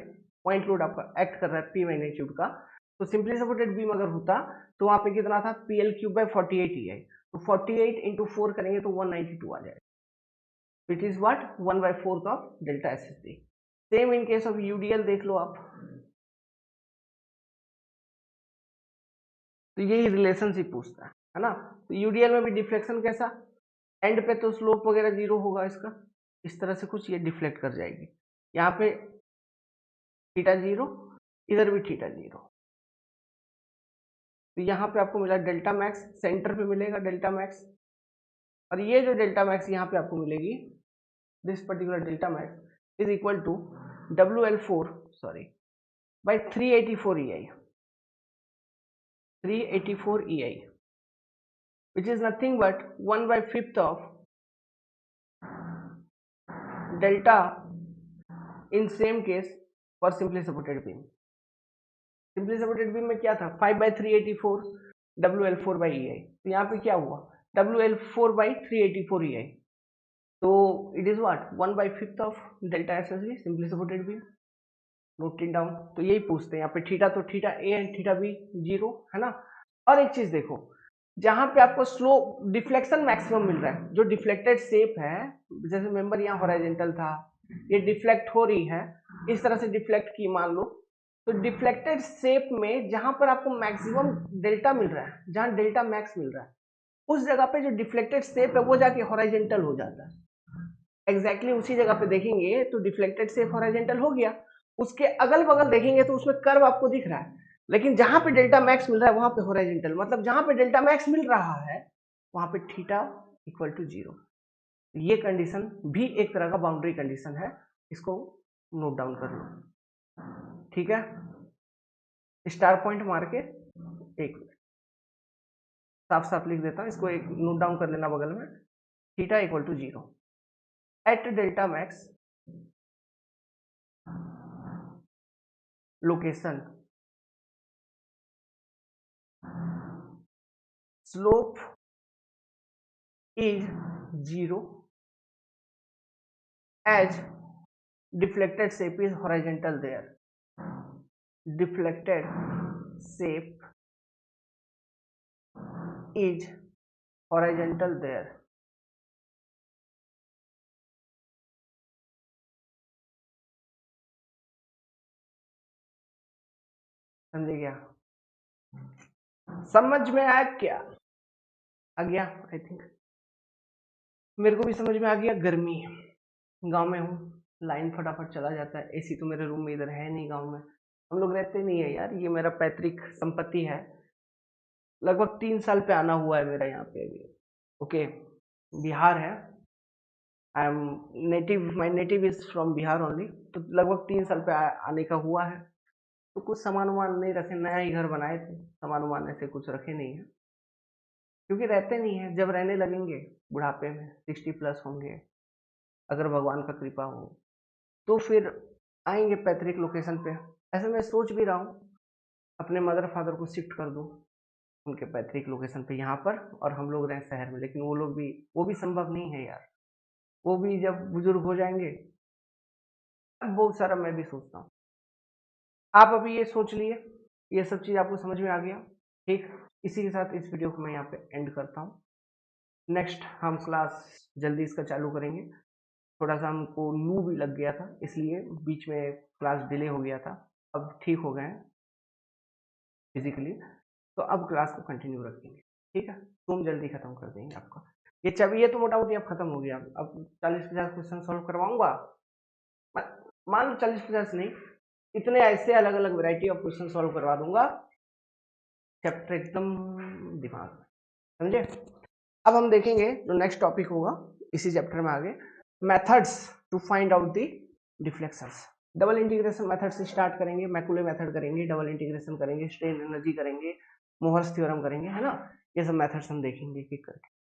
पॉइंट लोड आपका एक्ट कर रहा है P मैग्नीट्यूड का, तो सिंपली सपोर्टेड बीम अगर होता तो वहां पे कितना था PL क्यूब बाई 48 EI, तो 48 इंटू 4 करेंगे तो 192 आ जाएगा, it is what 1/4 of delta SSB। Same in case of UDL देख लो आप, तो यही रिलेशनशिप पूछता है ना। तो यूडीएल में भी डिफ्लेक्शन कैसा, एंड पे तो स्लोप वगैरह 0 होगा इसका, इस तरह से कुछ ये डिफ्लेक्ट कर जाएगी, यहाँ पे थीटा 0 इधर भी थीटा 0, तो यहाँ पे आपको मिला डेल्टा मैक्स, सेंटर पे मिलेगा डेल्टा मैक्स, और ये जो डेल्टा मैक्स यहाँ पे आपको मिलेगी, this particular delta max is equal to WL4 sorry by 384 EI, 384 EI which is nothing but 1/5 of delta in same case for simply supported beam। Simply supported beam में क्या था 5/384 WL4/EI, तो यहाँ पे क्या हुआ WL4/384 EI, तो it is what 1/5 of delta S S B, simply supported beam, note it down. तो यही पूछते हैं यहाँ पे थीटा, तो theta A and theta B 0 है ना। और एक चीज देखो, जहां पे आपको स्लो डिफ्लेक्शन मैक्सिमम मिल रहा है, जो डिफ्लेक्टेड शेप है, जैसे मेंबर यहाँ हॉरिजॉन्टल था, ये डिफ्लेक्ट हो रही है, इस तरह से डिफ्लेक्ट की मान लो, तो डिफ्लेक्टेड शेप में जहां पर आपको मैक्सिमम डेल्टा मिल रहा है, जहां डेल्टा मैक्स मिल रहा है, उस जगह पे जो डिफ्लेक्टेड शेप है वो जाके हॉरिजॉन्टल हो जाता है। एग्जैक्टली उसी जगह पे देखेंगे तो डिफ्लेक्टेड शेप हॉरिजॉन्टल हो गया, उसके अगल बगल देखेंगे तो उसमें कर्व आपको दिख रहा है, लेकिन जहां पे डेल्टा मैक्स मिल रहा है वहां पे हॉरिजॉन्टल, मतलब जहां पे डेल्टा मैक्स मिल रहा है वहां पे थीटा इक्वल टू 0। ये कंडीशन भी एक तरह का बाउंड्री कंडीशन है, इसको नोट डाउन कर लो, ठीक है। स्टार पॉइंट मार के एक साफ साफ लिख देता हूं, इसको एक नोट डाउन कर लेना बगल में, theta equal to 0 at delta max location slope is 0 as deflected shape is horizontal there, deflected shape is horizontal there। समझे क्या, समझ में आया क्या, आ गया आई थिंक, मेरे को भी समझ में आ गया। गर्मी, गांव में हूँ, लाइन फटाफट चला जाता है, एसी तो मेरे रूम में इधर है नहीं, गांव में हम लोग रहते नहीं है यार, ये मेरा पैतृक संपत्ति है, लगभग 3 साल पे आना हुआ है मेरा यहाँ पे अभी। ओके, बिहार है, I am native, my native is from Bihar only, तो लगभग 3 साल पे आने का हुआ है। तो कुछ सामान वामान नहीं रखे, नया ही घर बनाए थे, सामान वामान ऐसे कुछ रखे नहीं है, क्योंकि रहते नहीं है, जब रहने लगेंगे बुढ़ापे में 60+ होंगे, अगर भगवान का कृपा हो तो फिर आएंगे पैतृक लोकेशन पे। ऐसे मैं सोच भी रहा हूँ अपने मदर फादर को शिफ्ट कर दूँ उनके पैतृक लोकेशन पे यहाँ पर, और हम लोग रहें शहर में, लेकिन वो लोग भी, वो भी संभव नहीं है यार, वो भी जब बुजुर्ग हो जाएंगे, बहुत सारा मैं भी सोचता हूँ। आप अभी ये सोच लिए, ये सब चीज़ आपको समझ में आ गया, ठीक। इसी के साथ इस वीडियो को मैं यहाँ पे एंड करता हूँ। नेक्स्ट हम क्लास जल्दी इसका चालू करेंगे, थोड़ा सा हमको लू भी लग गया था, इसलिए बीच में क्लास डिले हो गया था, अब ठीक हो गए हैं फिजिकली, तो अब क्लास को कंटिन्यू रखेंगे, ठीक है। तुम जल्दी खत्म कर देंगे आपका ये चाबी, ये तो मोटा मोटी अब खत्म हो गया, अब 40-50 क्वेश्चन सॉल्व करवाऊंगा, मान लो 40-50 नहीं, इतने ऐसे अलग अलग वैरायटी ऑफ क्वेश्चन सॉल्व करवा दूंगा, चैप्टर एकदम दिमाग में, समझे। अब हम देखेंगे जो नेक्स्ट टॉपिक होगा इसी चैप्टर में आगे, methods to find out the deflections. Double integration method से स्टार्ट करेंगे, मैकुले मेथड करेंगे, डबल इंटीग्रेशन करेंगे, स्ट्रेन एनर्जी करेंगे, मोहर्स थ्योरम करेंगे, है ना, ये सब मेथड्स हम देखेंगे एक एक करके।